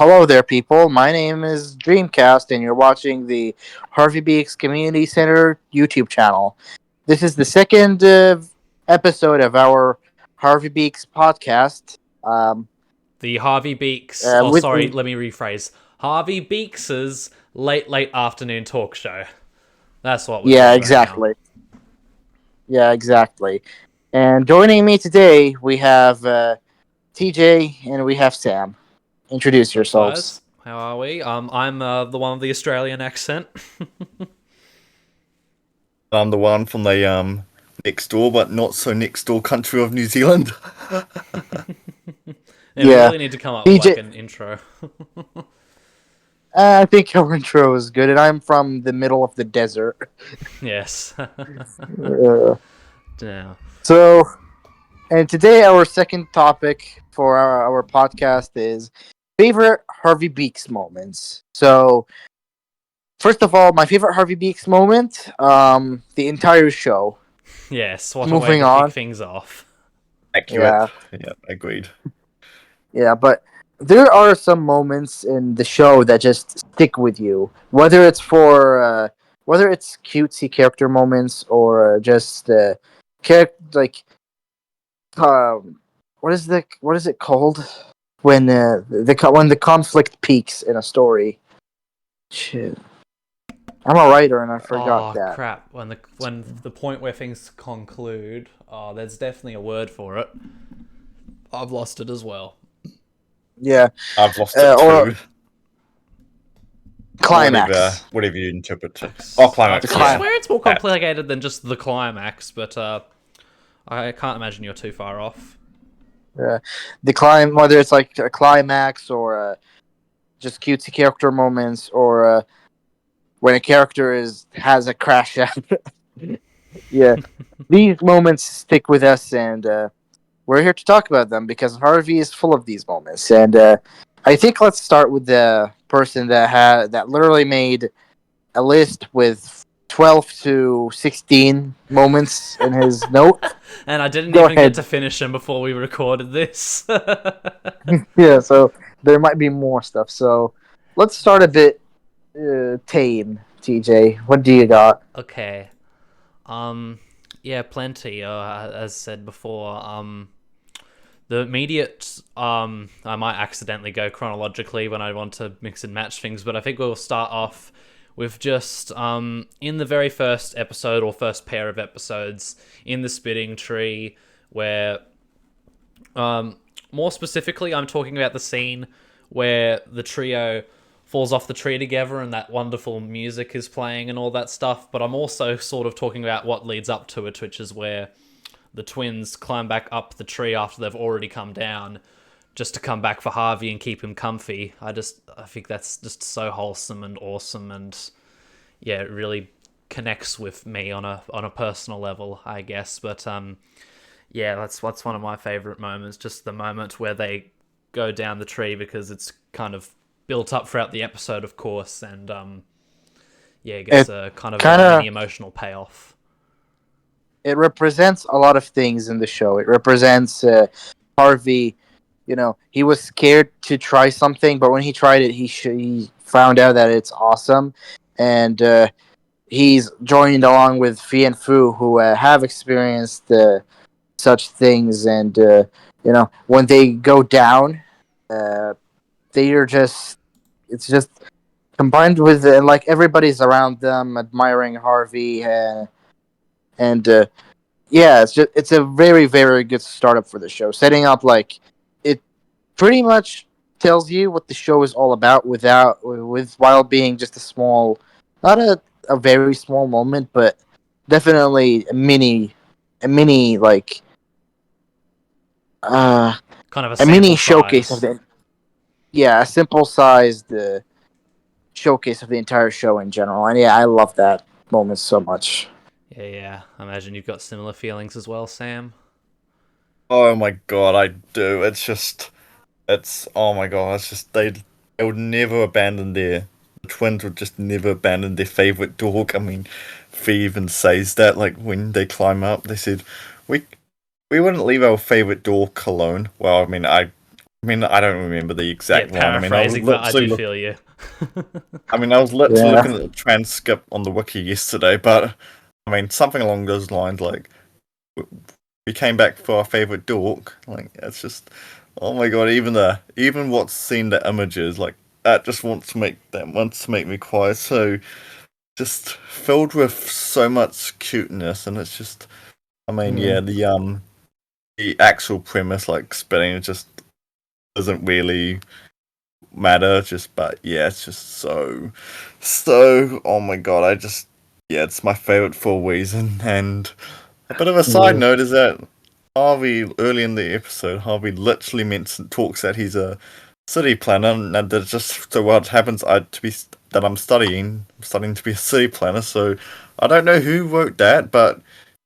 hello there, people. My name is Dreamcast, and you're watching the Harvey Beaks Community Center YouTube channel. This is the second episode of our Harvey Beaks podcast. Um, The Harvey Beaks. Oh, with sorry, let me rephrase. Harvey Beaks's late afternoon talk show. That's what we're yeah, doing right now. exactly. Yeah, exactly. And joining me today, we have TJ and we have Sam. Introduce yourselves. Guys, how are we? I'm the one with the Australian accent. I'm the one from the next door, but not so next door country of New Zealand. We really need to come up with like an intro. I think our intro is good, and I'm from the middle of the desert. Yes. Yeah. So, and today our second topic for our podcast is favorite Harvey Beaks moments. So, first of all, my favorite Harvey Beaks moment, the entire show. Yes, what Moving a way to on. kick things off. Accurate. Yeah, agreed. Yeah, but there are some moments in the show that just stick with you, whether it's cutesy character moments or just character what is it called when when the conflict peaks in a story. Shit, I'm a writer and I forgot that. Oh crap! When the point where things conclude. Oh, there's definitely a word for it. I've lost it as well. Yeah, I've lost it or too. Climax. Whatever you interpret it. Oh, climax. I swear it's more complicated than just the climax, but I can't imagine you're too far off. Whether it's like a climax or just cutesy character moments or when a character has a crash out. Yeah, these moments stick with us, and we're here to talk about them because Harvey is full of these moments. And I think let's start with the person that literally made a list with 12 to 16 moments in his note. And I didn't even get to finish them before we recorded this. Yeah, so there might be more stuff. So let's start a bit tame, TJ. What do you got? Okay. Yeah, plenty. As said before, the immediate, I might accidentally go chronologically when I want to mix and match things, but I think we'll start off with just, in the very first episode, or first pair of episodes, in the spitting tree, where, more specifically, I'm talking about the scene where the trio falls off the tree together and that wonderful music is playing and all that stuff, but I'm also sort of talking about what leads up to it, which is where the twins climb back up the tree after they've already come down, just to come back for Harvey and keep him comfy. I think that's just so wholesome and awesome, and yeah, it really connects with me on a personal level, I guess. But yeah, that's one of my favorite moments, just the moment where they go down the tree, because it's kind of built up throughout the episode, of course, and yeah, it gets a kind of a mini emotional payoff. It represents a lot of things in the show. It represents Harvey. You know, he was scared to try something, but when he tried it, he found out that it's awesome, and he's joined along with Fee and Fu, who have experienced such things, and you know, when they go down, they are just. It's just combined with like everybody's around them admiring Harvey, and yeah, it's a very, very good startup for the show. Setting up like it pretty much tells you what the show is all about while being just a small, not a very small moment, but definitely a mini like kind of a mini showcase of the. Yeah, a simple-sized showcase of the entire show in general. And yeah, I love that moment so much. Yeah. I imagine you've got similar feelings as well, Sam. Oh my god, I do. Oh my god, it's just, they would never abandon the twins would just never abandon their favourite dog. I mean, Fee even says that, like, when they climb up, they said, we wouldn't leave our favourite dog alone. Well, I mean, I I mean, I don't remember the Yeah, exact line. I mean, I was paraphrasing, but I do literally feel you. Yeah. looking at the transcript on the wiki yesterday, but I mean, something along those lines, like we came back for our favorite dork. Like, it's just, oh my god, even what's seen the images, like that just wants to make me cry. So just filled with so much cuteness, and it's just, I mean, yeah, the actual premise, like spinning, it just doesn't really matter. Just, but yeah, it's just so. Oh my god, yeah, it's my favorite for a reason. And a bit of a side Yeah. note is that Harvey, early in the episode, Harvey literally talks that he's a city planner, and that just so what happens, I'm studying to be a city planner. So I don't know who wrote that, but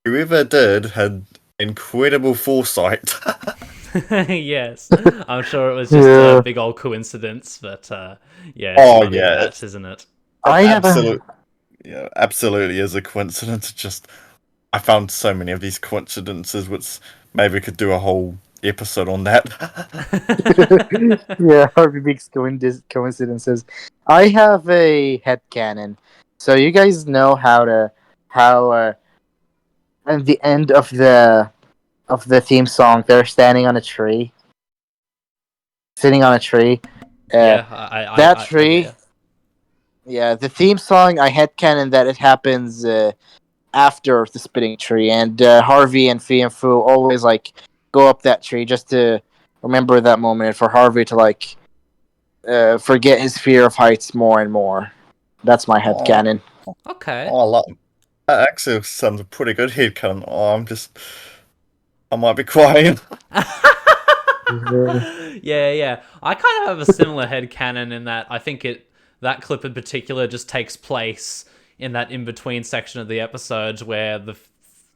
whoever did had incredible foresight. Yes, I'm sure it was just a Yeah. big old coincidence, but yeah, it's Oh funny yeah, that, isn't it? it I have a. absolute yeah, absolutely is a coincidence. It's just I found so many of these coincidences, which maybe we could do a whole episode on that. Yeah, Harvey Beaks coincidences. I have a headcanon. So you guys know how at the end of the theme song they're standing on a tree, sitting on a tree. Uh, Yeah, that I tree. get Yeah, the theme song I headcanon that it happens after the spitting tree, and Harvey and Fee and Fu always like go up that tree just to remember that moment, and for Harvey to like forget his fear of heights more and more. That's my oh, headcanon. you. Okay. oh, I love that. Actually sounds a pretty good headcanon. I might be crying. Yeah, yeah. I kind of have a similar headcanon in that I think that clip in particular just takes place in that in between section of the episode where the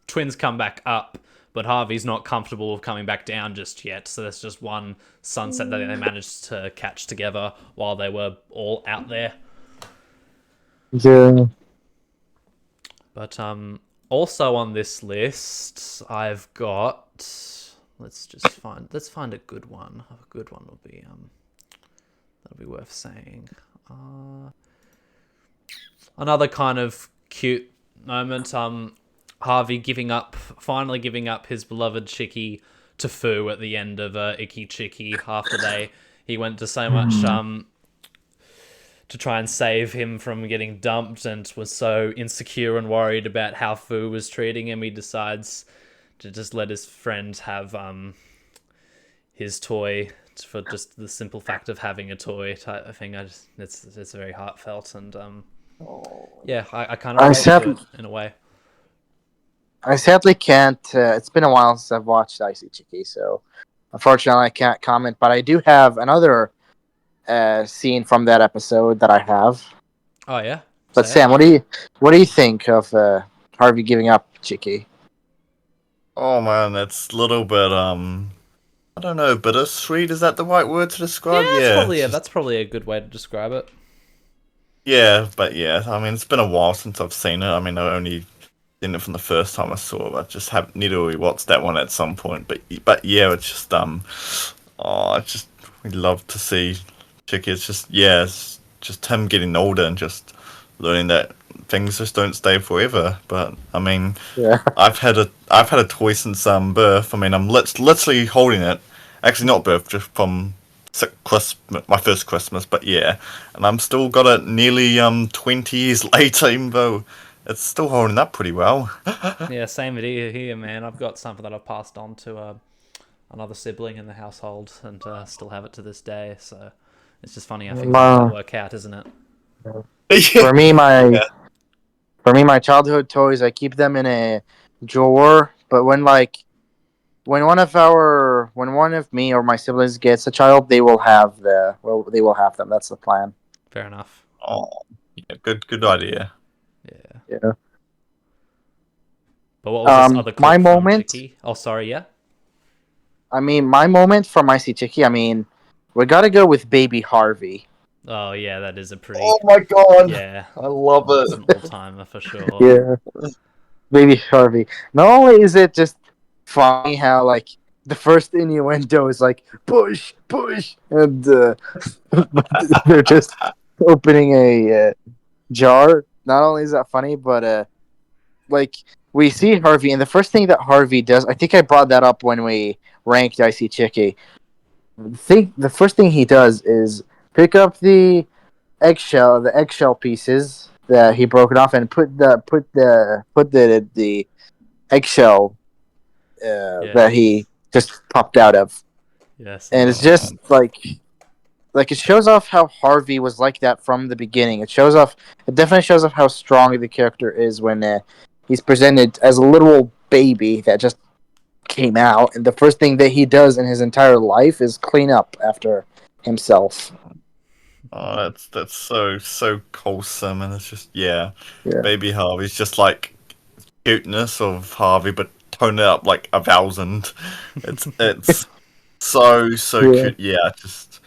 twins come back up, but Harvey's not comfortable with coming back down just yet. So there's just one sunset that they managed to catch together while they were all out there. Yeah. But also on this list, I've got. Let's find a good one. A good one will be that'll be worth saying. Another kind of cute moment. Harvey finally giving up his beloved Chicky to Fu at the end of Icky Chicky after he went to so much to try and save him from getting dumped and was so insecure and worried about how Fu was treating him, he decides to just let his friend have his toy for just the simple fact of having a toy type of thing. It's very heartfelt and yeah, I kind of relate to it in a way. I sadly can't. It's been a while since I've watched Icy Chicky, so unfortunately I can't comment. But I do have another scene from that episode that I have. Oh yeah. But Say Sam, what do you think of Harvey giving up Chicky? Oh man, that's a little bit I don't know, bittersweet. Is that the right word to describe? Yeah, Yeah, it's just, that's probably a good way to describe it. yeah, but yeah. I mean, it's been a while since I've seen it. I mean, I only seen it from the first time I saw it. I just have need to rewatch that one at some point. But yeah, it's just I just we love to see Chicky. It's just yeah, it's just him getting older and just learning that things just don't stay forever. But I mean, Yeah. I've had a toy since birth. I mean, I'm literally holding it. Actually, not birth, just from my first Christmas. But yeah, and I'm still got it nearly 20 years later, even though it's still holding up pretty well. Yeah, same here, man. I've got something that I've passed on to another sibling in the household and still have it to this day. So it's just funny how things like that work out, isn't it? For me, my childhood toys, I keep them in a drawer. But when one of me or my siblings gets a child, they will have them. That's the plan. Fair enough. Oh, yeah, good idea. Yeah. Yeah. But what was this other clip My from moment. Chicky? Oh, sorry, yeah? I mean, my moment from Icy Chicky. I mean, we gotta go with Baby Harvey. Oh, yeah, that is a pretty... Oh my god, Yeah. I love That's it. an all-timer for sure. Yeah, Baby Harvey. Not only is it just funny how like the first innuendo is like push, push, and they're just opening a jar. Not only is that funny, but like we see Harvey, and the first thing that Harvey does, I think I brought that up when we ranked Icy Chicky. The first thing he does is pick up the eggshell pieces that he broken off, and put the eggshell Yeah. that he just popped out of, Yes. and it's Oh, just like it shows off how Harvey was like that from the beginning. It definitely shows off how strong the character is when he's presented as a literal baby that just came out, and the first thing that he does in his entire life is clean up after himself. that's so wholesome, and it's just yeah, Yeah, baby Harvey's just like cuteness of Harvey, but tone it up like 1,000. It's so yeah, cute. Yeah, just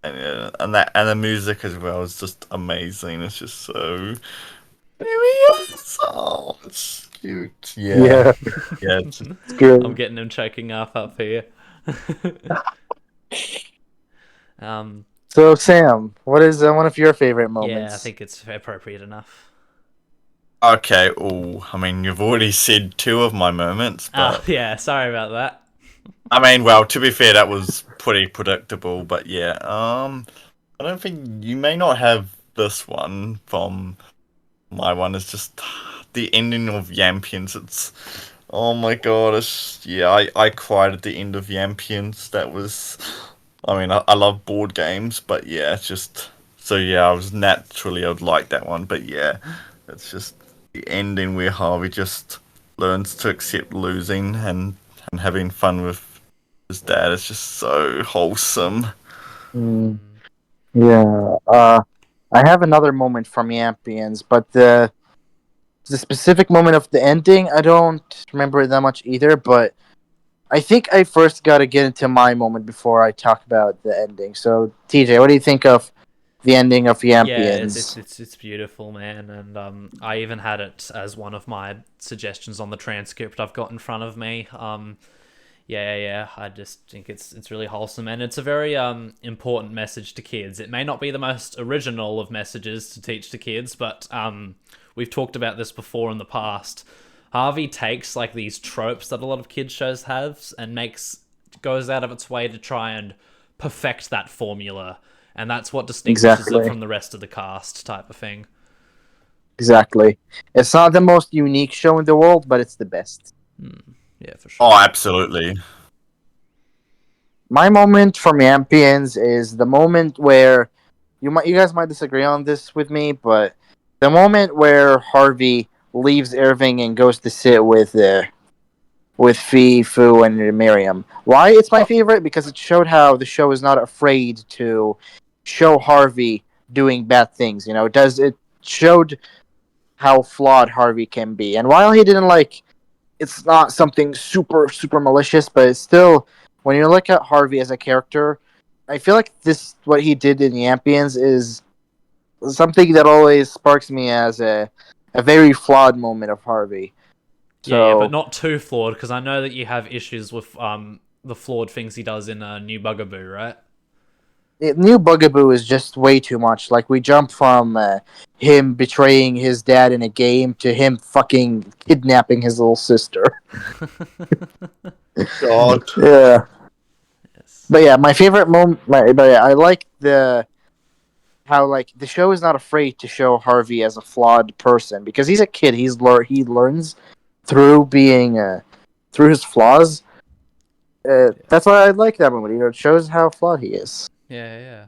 and the music as well is just amazing. It's just so oh, it's cute. Yeah, yeah. yeah. It's just, It's great. I'm getting him choking up here. um, So, Sam, what is one of your favorite yeah, I moments? think it's appropriate enough. okay. Oh, I mean, you've already said two of my moments, Oh, but yeah, sorry about that. I mean, well, to be fair, that was pretty predictable. But yeah, I don't think you may not have this one from my one. It's just the ending of Yampians. It's oh my god, it's yeah. I cried at the end of Yampians. That was, I mean, I love board games, but yeah, it's just so yeah. I would like that one, but yeah, it's just the ending where Harvey just learns to accept losing and having fun with his dad. It's just so wholesome. Mm, yeah. I have another moment from Yampians, but the specific moment of the ending, I don't remember it that much either. But I think I first got to get into my moment before I talk about the ending. So, TJ, what do you think of the ending of Yeah, Yampians? it's beautiful, man, and I even had it as one of my suggestions on the transcript I've got in front of me. Yeah. I just think it's really wholesome, and it's a very important message to kids. It may not be the most original of messages to teach to kids, but we've talked about this before in the past. Harvey takes like these tropes that a lot of kids shows have and goes out of its way to try and perfect that formula, and that's what distinguishes it Exactly. from the rest of the cast, type of thing. Exactly. It's not the most unique show in the world, but it's the best. Yeah, for sure. Oh, absolutely. My moment from Yampians is the moment where you guys might disagree on this with me, but the moment where Harvey leaves Irving and goes to sit with Fee, Fu, and Miriam. Why it's my favorite? Because it showed how the show is not afraid to show Harvey doing bad things. It showed how flawed Harvey can be, and while he didn't it's not something super malicious, but it's still when you look at Harvey as a character, I feel like this what he did in Yampians is something that always sparks me as a very flawed moment of Harvey. Yeah, but So not too flawed, because I know that you have issues with the flawed things he does in New Bugaboo, right? New Bugaboo is just way too much. Like we jump from him betraying his dad in a game to him fucking kidnapping his little sister. God. Yeah, Yes. but yeah, my favorite moment. But yeah, I like the how like the show is not afraid to show Harvey as a flawed person because he's a kid. He learns through being through his flaws. That's why I like that movie. It shows how flawed he is. Yeah.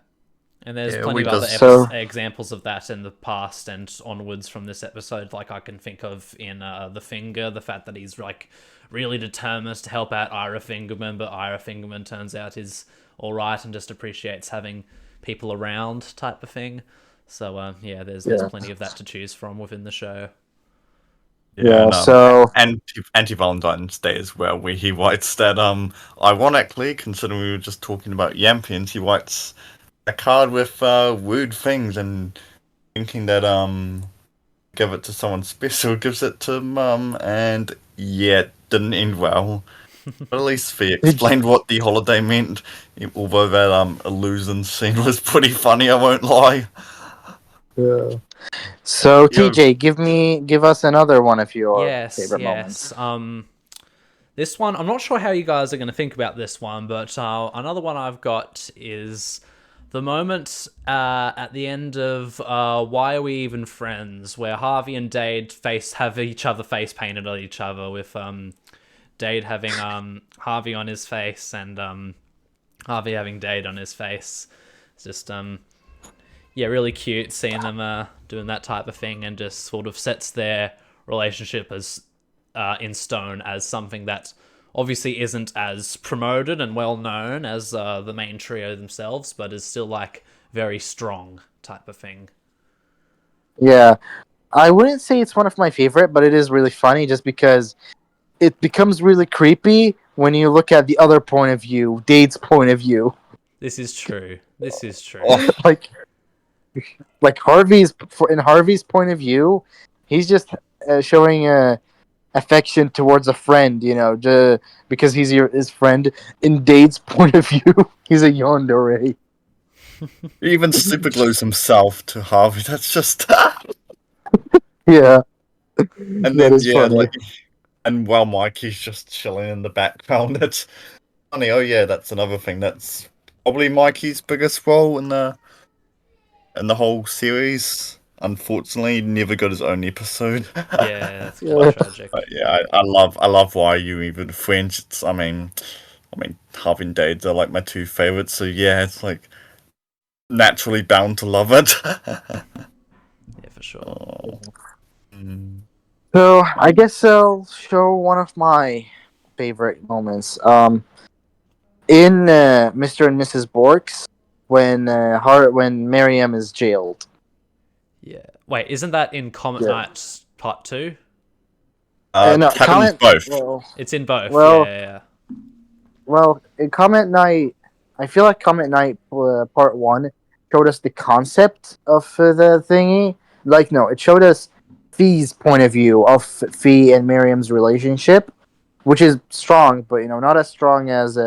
And there's Yeah, plenty we of other just So examples of that in the past and onwards from this episode. Like I can think of in The Finger, the fact that he's like really determined to help out Ira Fingerman, but Ira Fingerman turns out is all right and just appreciates having people around, type of thing. So yeah, there's yeah, plenty of that to choose from within the show. yeah, yeah. and So anti Valentine's Day as well, where he writes that ironically, considering we were just talking about Yampians, he writes a card with rude things and thinking that give it to someone special, gives it to mum, and yeah, it didn't end well. But at least Fee explained what the holiday meant. Although that illusion scene was pretty funny, I won't lie. Yeah. So Yo, TJ, give us another one of your Yes, favorite moments. yes. This one, I'm not sure how you guys are going to think about this one, but another one I've got is the moment at the end of Why Are We Even Friends, where Harvey and Dade have each other face painted on each other, with Dade having Harvey on his face and Harvey having Dade on his face. It's just yeah, really cute seeing them doing that type of thing, and just sort of sets their relationship as in stone as something that obviously isn't as promoted and well known as the main trio themselves, but is still like very strong type of thing. Yeah, I wouldn't say it's one of my favorite, but it is really funny just because it becomes really creepy when you look at the other point of view, Dade's point of view. This is true. This is true. oh, like in Harvey's point of view, he's just showing affection towards a friend, because he's his friend. In Dade's point of view, he's a yandere. he even super glues himself to Harvey. That's just. Yeah, And that then is funny. and while Mikey's just chilling in the background, it's funny. Oh yeah, that's another thing. That's probably Mikey's biggest role in the whole series. Unfortunately, he never got his own episode. Yeah, that's kind Yeah. of tragic. But yeah, I love Why You Even Friends. I mean, Harvey and Dade are like my two favorites. So yeah, it's like naturally bound to love it. Yeah, for sure. Oh. Mm. So I guess I'll show one of my favorite moments. In Mr. and Mrs. Borks, when Miriam is jailed. Yeah. Wait, isn't that in Comet Yeah. Knight Part 2? No, It happens both. It's in both. Well, Yeah. Well, in Comet Knight, I feel like Comet Knight Part 1 showed us the concept of the thingy. Like, no, it showed us Fee's point of view of Fee and Miriam's relationship, which is strong, but, not as strong as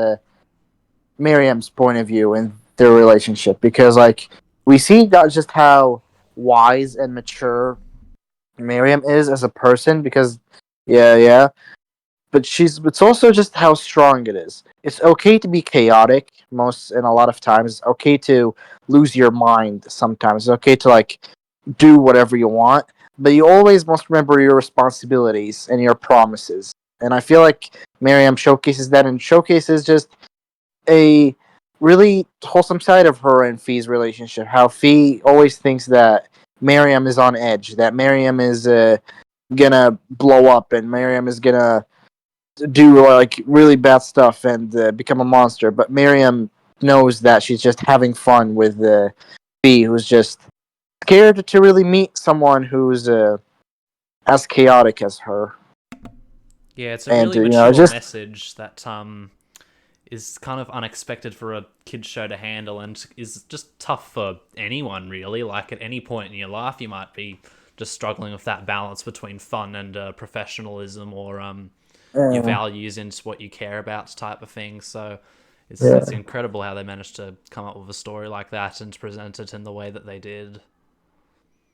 Miriam's point of view in their relationship. Because, like, we see not just how wise and mature Miriam is as a person, because, yeah, but it's also just how strong it is. It's okay to be chaotic and a lot of times. It's okay to lose your mind sometimes. It's okay to do whatever you want, but you always must remember your responsibilities and your promises. And I feel like Miriam showcases that, and showcases just a really wholesome side of her and Fee's relationship. How Fee always thinks that Miriam is on edge, that Miriam is gonna blow up, and Miriam is gonna do really bad stuff and become a monster. But Miriam knows that she's just having fun with Fee, who's just scared to really meet someone who's as chaotic as her. Yeah, it's a And really mature just message that is kind of unexpected for a kid's show to handle, and is just tough for anyone, really. Like, at any point in your life, you might be just struggling with that balance between fun and professionalism, or your values into what you care about type of thing. So it's incredible how they managed to come up with a story like that and present it in the way that they did.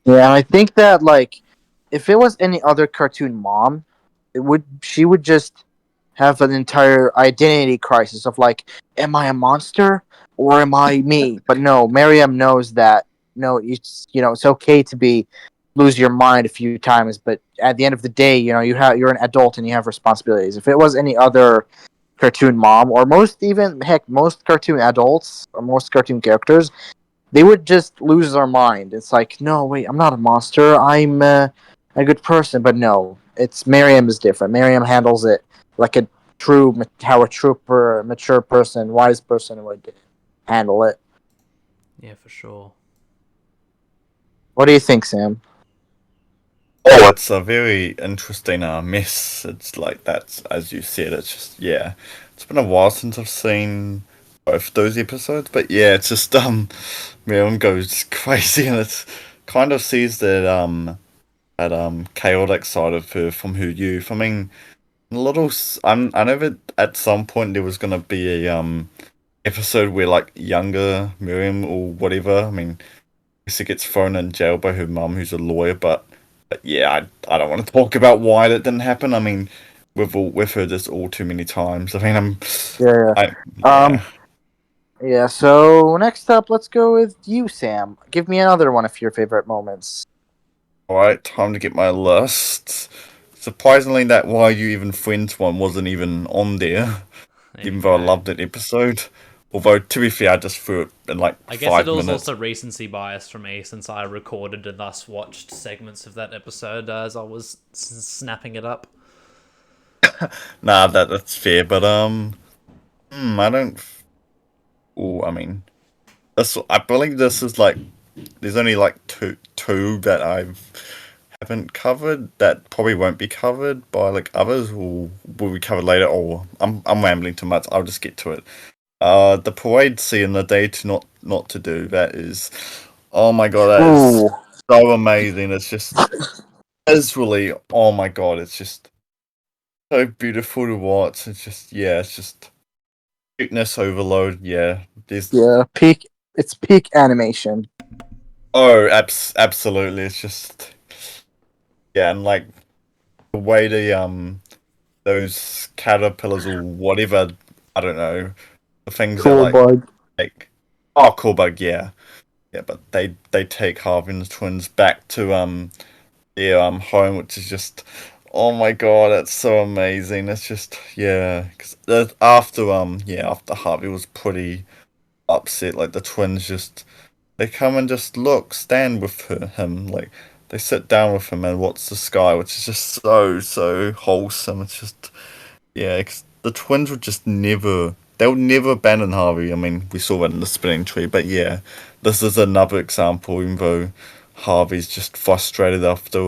Yeah, I think that if it was any other cartoon mom, she would just have an entire identity crisis of am I a monster or am I me? But no, Miriam knows that no, it's okay to lose your mind a few times, but at the end of the day, you're an adult and you have responsibilities. If it was any other cartoon mom, or most cartoon adults or most cartoon characters, they would just lose their mind. It's like, no, wait, I'm not a monster. I'm a good person. But no, it's Miriam is different. Miriam handles it like how a mature person, wise person would handle it. Yeah, for sure. What do you think, Sam? Oh, it's a very interesting mess. It's like that's as you said. It's just yeah. It's been a while since I've seen both those episodes, but yeah, it's just Miriam goes crazy, and it's kind of sees that chaotic side of her from her youth. I mean, I know that at some point there was gonna be a episode where like younger Miriam or whatever. I mean, I guess it gets thrown in jail by her mum, who's a lawyer. But yeah, I don't want to talk about why that didn't happen. I mean, we've heard this all too many times. I mean, Yeah. I Um. yeah. Yeah. So next up, let's go with you, Sam. Give me another one of your favorite moments. All right, time to get my list. Surprisingly, that Why You Even Friends one wasn't even on there, There you even though I go. loved that episode. Although, to be fair, I just threw it in like I guess it five was minutes. also recency bias for me since I recorded and thus watched segments of that episode as I was snapping it up. Nah, that's fair, but I don't. Oh, I mean, I believe this is like there's only like two that I haven't covered that probably won't be covered by like others or will be covered later. Or I'm rambling too much. I'll just get to it. The parade scene, the day to not to do. That is, oh my god, that is Ooh. so amazing. It's just visually, oh my god, it's just so beautiful to watch. It's just yeah, it's just cuteness overload. Yeah, there's Yeah. Peak. It's peak animation. oh, absolutely. It's just yeah, and like the way those caterpillars or whatever, I don't know, the things that Cool bug. like oh, cool bug, yeah. Yeah, but they take Harvey and the twins back to their home, which is just oh my god, that's so amazing. It's just yeah, because after Harvey was pretty upset, like the twins just they come and just stand with him, like they sit down with him and watch the sky, which is just so wholesome. It's just yeah, 'cause the twins would just never. They would never abandon Harvey. I mean, we saw that in the spinning tree, but yeah, this is another example. Even though Harvey's just frustrated after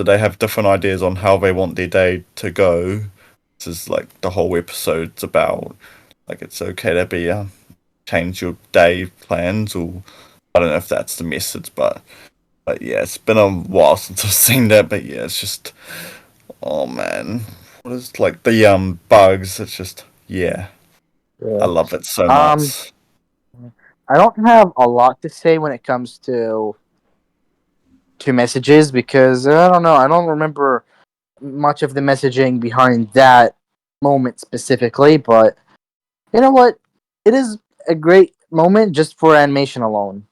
they have different ideas on how they want their day to go. This is like the whole episode's about. Like it's okay to be change your day plans, or I don't know if that's the message, but yeah, it's been a while since I've seen that. But yeah, it's just oh man, what is like the bugs? It's just yeah, I Yeah. love it so Um. much. I don't have a lot to say when it comes to messages because I don't know. I don't remember much of the messaging behind that moment specifically, but you know what? It is a great moment just for animation alone.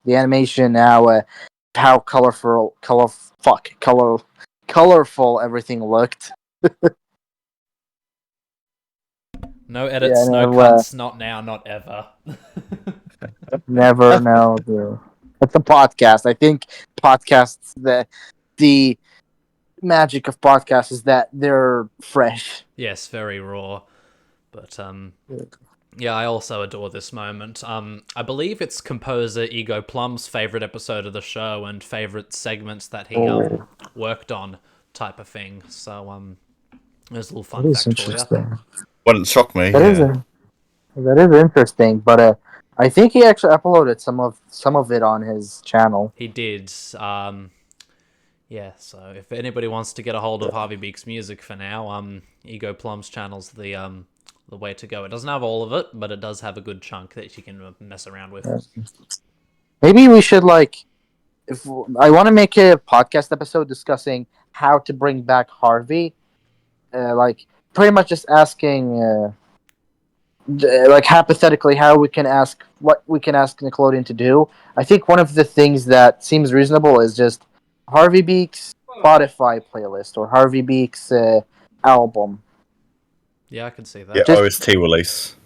The animation now, how colorful everything looked. No Yeah, edits, no no, cuts, not now, not ever. never know. It's a podcast. I think podcasts the magic of podcasts is that they're fresh. Yes, very raw. But yeah, I also adore this moment. I believe it's composer Ego Plum's favorite episode of the show and favorite segments that he Oh, worked on, type of thing. So there's a little that fun is fact for you. interesting. Wouldn't shock me. That is Yeah, a that is interesting, but I think he actually uploaded some of it on his channel. He did. Yeah, so if anybody wants to get a hold of Harvey Beaks music for now, Ego Plum's channel's the way to go. It doesn't have all of it, but it does have a good chunk that you can mess around with. Maybe we should if I want to make a podcast episode discussing how to bring back Harvey, like pretty much just asking, like hypothetically, how we can ask what we can ask Nickelodeon to do. I think one of the things that seems reasonable is just Harvey Beaks Spotify playlist or Harvey Beaks album. Yeah, I can see yeah, that. Just OST release.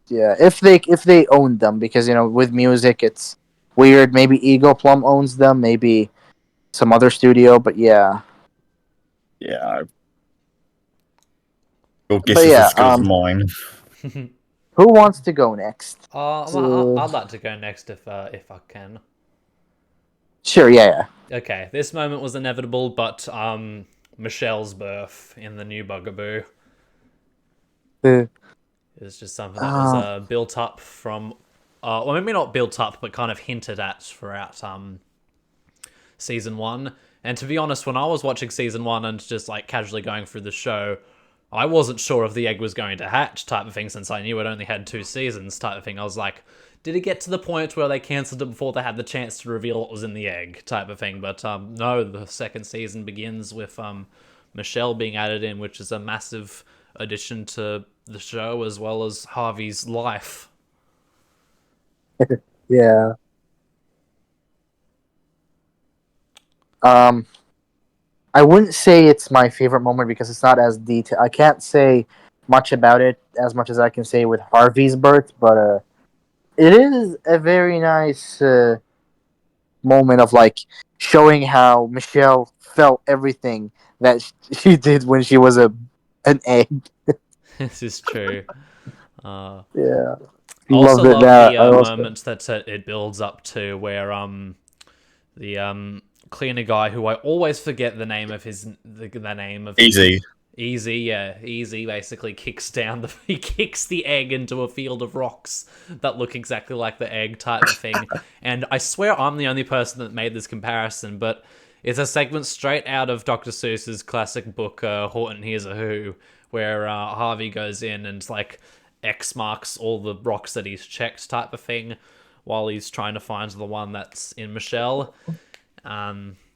yeah, if they own them, because with music it's weird. Maybe Ego Plum owns them, maybe some other studio, but yeah. Yeah, your guess But is yeah, as good as mine. who wants to go next? I'd like to go next if I can. Sure, yeah, Okay, this moment was inevitable, but Michelle's birth in the new Bugaboo yeah. is just something that was Uh, built up from, well, maybe not built up, but kind of hinted at throughout season one. And to be honest, when I was watching season 1 and just like casually going through the show, I wasn't sure if the egg was going to hatch type of thing, since I knew it only had 2 seasons type of thing. I was like, did it get to the point where they cancelled it before they had the chance to reveal what was in the egg type of thing? But no, the second season begins with Michelle being added in, which is a massive addition to the show as well as Harvey's life. Yeah. I wouldn't say it's my favorite moment because it's not as detailed. I can't say much about it as much as I can say with Harvey's birth, but it is a very nice moment of like showing how Michelle felt everything that she did when she was an egg. This is true. Yeah, I also love it. love That the I also moments that it builds up to, where the cleaner guy, who I always forget the name of the name of Easy. Easy basically kicks down he kicks the egg into a field of rocks that look exactly like the egg type of thing. And I swear I'm the only person that made this comparison, but it's a segment straight out of Dr. Seuss's classic book, Horton Hears a Who, where Harvey goes in and like X marks all the rocks that he's checked type of thing, while he's trying to find the one that's in Michelle.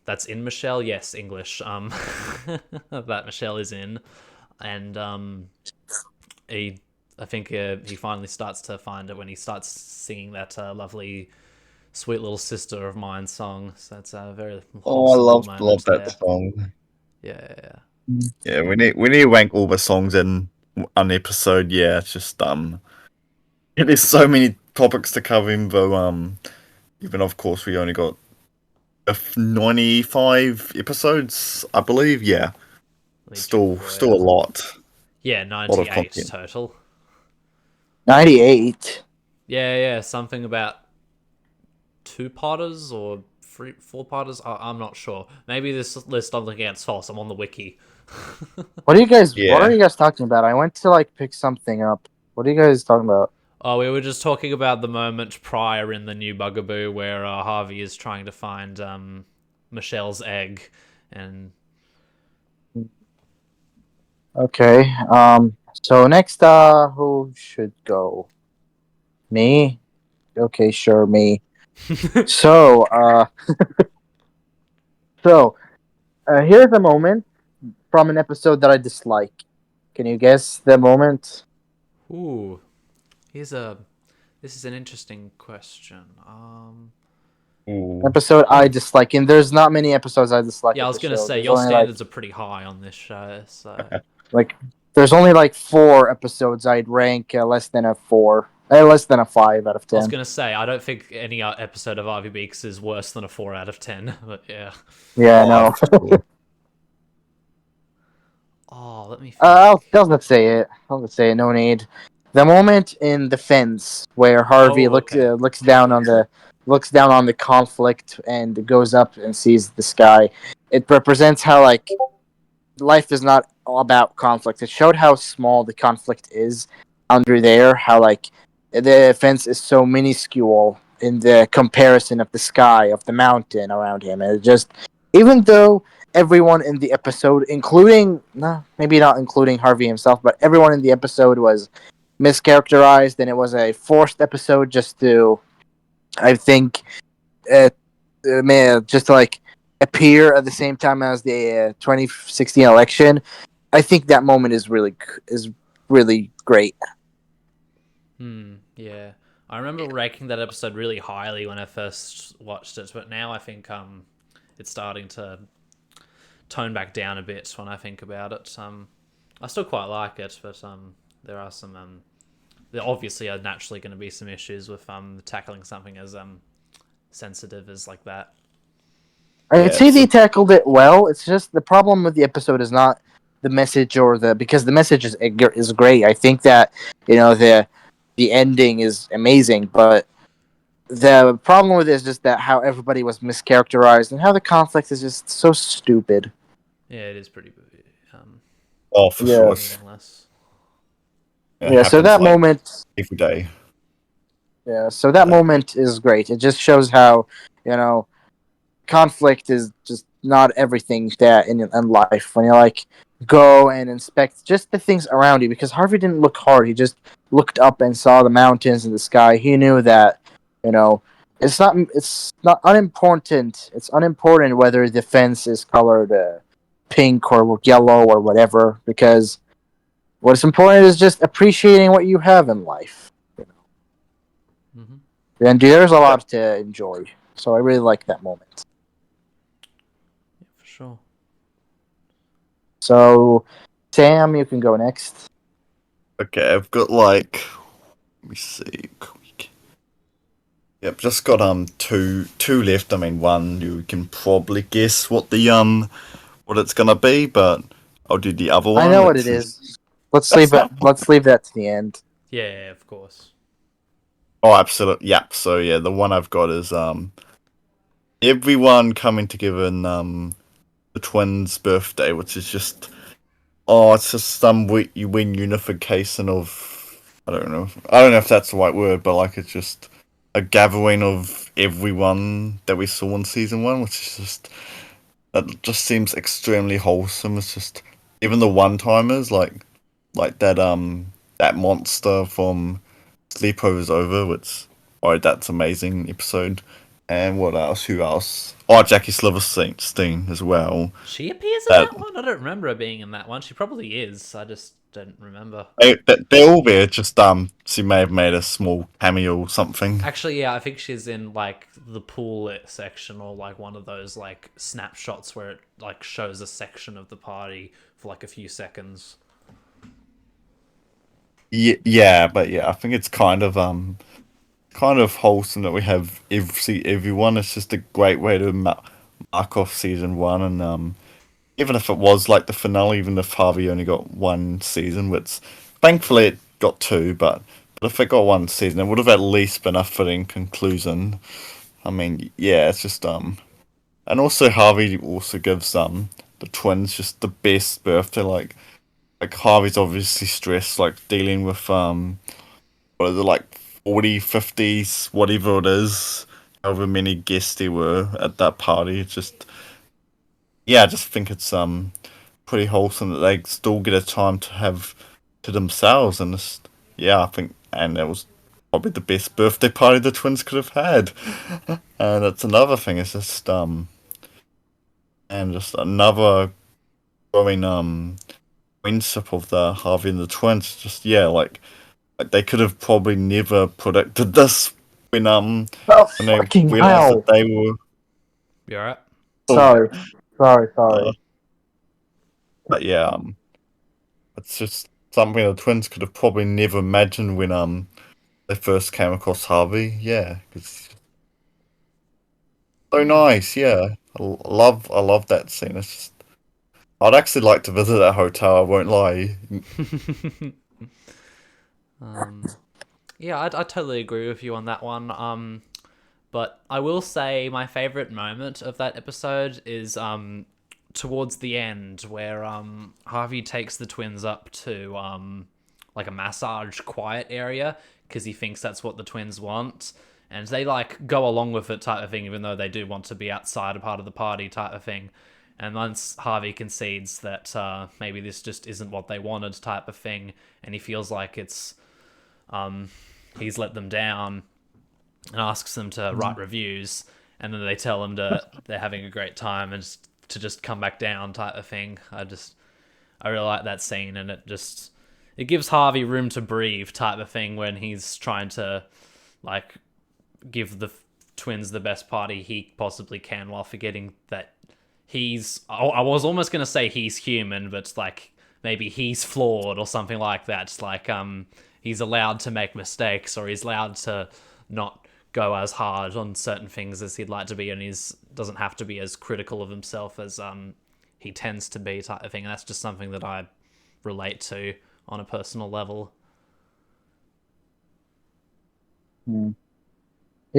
That's in Michelle, yes, English. That Michelle is in, and I think he finally starts to find it when he starts singing that lovely, sweet little sister of mine song. So that's a very Oh, I wholesome love moment there. that song. Yeah. Yeah, we need to rank all the songs in an episode. Yeah, it's just there's so many topics to cover, even of course we only got 95 episodes, I believe. Yeah, still a lot. Yeah, Lot of 98 content. total. 98. Yeah, something about 2-parters or 4-parters. I'm not sure. Maybe this list I'm looking at is false. I'm on the wiki. What are you guys? Yeah. What are you guys talking about? I went to like pick something up. What are you guys talking about? Oh, we were just talking about the moment prior in the new Bugaboo where Harvey is trying to find Michelle's egg, and Okay. So next, who should go? Me. Okay, sure, me. So, here's a moment from an episode that I dislike. Can you guess the moment? ooh, this is an interesting question. Ooh. Episode I dislike, and there's not many episodes I dislike. Yeah, I of was the gonna show. say There's your only, standards are pretty high on this show, so like there's only like 4 episodes I'd rank less than a 4, less than a 5 out of I was 10. gonna say I don't think any episode of Harvey Beaks is worse than a 4 out of 10. But yeah. Yeah, no. Oh, let me think. I'll not say it. I'll not say it. No need. The moment in the fence where Harvey okay. looks down on the conflict and goes up and sees the sky. It represents how like life is not all about conflict. It showed how small the conflict is under there. How like the fence is so minuscule in the comparison of the sky of the mountain around him. And it just, even though everyone in the episode, including, no, maybe not including Harvey himself, but everyone in the episode was mischaracterized, and it was a forced episode just to, I think, just to like appear at the same time as the 2016 election. I think that moment is really great. Yeah. I remember ranking that episode really highly when I first watched it, but now I think it's starting to tone back down a bit when I think about it. I still quite like it, but there are some there obviously are naturally going to be some issues with tackling something as sensitive as like that. I'd say they tackled it well. It's just the problem with the episode is not the message because the message is great. I think that the ending is amazing, but the problem with it is just that how everybody was mischaracterized and how the conflict is just so stupid. Yeah, it is pretty. For sure. Meaningless. Yeah, so that moment every day. Yeah, so that moment is great. It just shows how conflict is just not everything that in life. When you like go and inspect just the things around you, because Harvey didn't look hard. He just looked up and saw the mountains and the sky. He knew that, you know, it's not unimportant. It's unimportant whether the fence is colored pink or yellow or whatever, because what's important is just appreciating what you have in life. Mm-hmm. And there's a lot to enjoy. So I really like that moment. Yeah, for sure. So, Sam, you can go next. Okay, I've got like, let me see. Yep, just got two left. I mean, one you can probably guess what it's gonna be, but I'll do the other one. I know what which it is. Let's leave it. not. Let's leave that to the end. Yeah, of course. Oh, absolutely. Yep. So yeah, the one I've got is everyone coming together in the twins' birthday, which is just it's just some win unification of I don't know. I don't know if that's the right word, but like it's just a gathering of everyone that we saw in season one, which is just that just seems extremely wholesome. It's just even the one timers like that monster from Sleepovers Over, which that's amazing episode. And what else? Who else? Oh, Jackie Silverstein as well. She appears in that one? I don't remember her being in that one. She probably is. I just don't remember. They're all there. Just she may have made a small cameo or something. Actually, yeah, I think she's in like the pool section or like one of those like snapshots where it like shows a section of the party for like a few seconds. Yeah, but yeah, I think it's kind of wholesome that we have see everyone. It's just a great way to mark off season one, and even if it was like the finale, even if Harvey only got one season, which thankfully it got two, but if it got one season, it would have at least been a fitting conclusion. I mean, yeah, it's just and also Harvey also gives the twins just the best birthday. Like Harvey's obviously stressed, like dealing with what is it, like 40, 50s, whatever it is, however many guests there were at that party. It's just yeah, I just think it's pretty wholesome that they still get a time to have to themselves, and just, yeah, I think, and it was probably the best birthday party the twins could have had. And that's another thing. It's just and just another growing friendship of the Harvey and the twins. Just yeah, like they could have probably never predicted this Oh, when they fucking realized hell! that they were. You alright? Sorry, sorry, Uh, sorry. but yeah, it's just something the twins could have probably never imagined when they first came across Harvey. Yeah, it's so nice. Yeah, I love that scene. It's just, I'd actually like to visit that hotel. I won't lie. Yeah, I totally agree with you on that one. But I will say my favorite moment of that episode is towards the end where Harvey takes the twins up to like a massage quiet area because he thinks that's what the twins want. And they like go along with it type of thing, even though they do want to be outside a part of the party type of thing. And once Harvey concedes that maybe this just isn't what they wanted type of thing, and he feels like it's he's let them down and asks them to write reviews, and then they tell him they're having a great time and to just come back down type of thing. I really like that scene, and it gives Harvey room to breathe type of thing when he's trying to like give the twins the best party he possibly can while forgetting that I was almost going to say he's human, but like maybe he's flawed or something like that. It's like he's allowed to make mistakes, or he's allowed to not go as hard on certain things as he'd like to be, and he doesn't have to be as critical of himself as he tends to be type of thing. And that's just something that I relate to on a personal level. You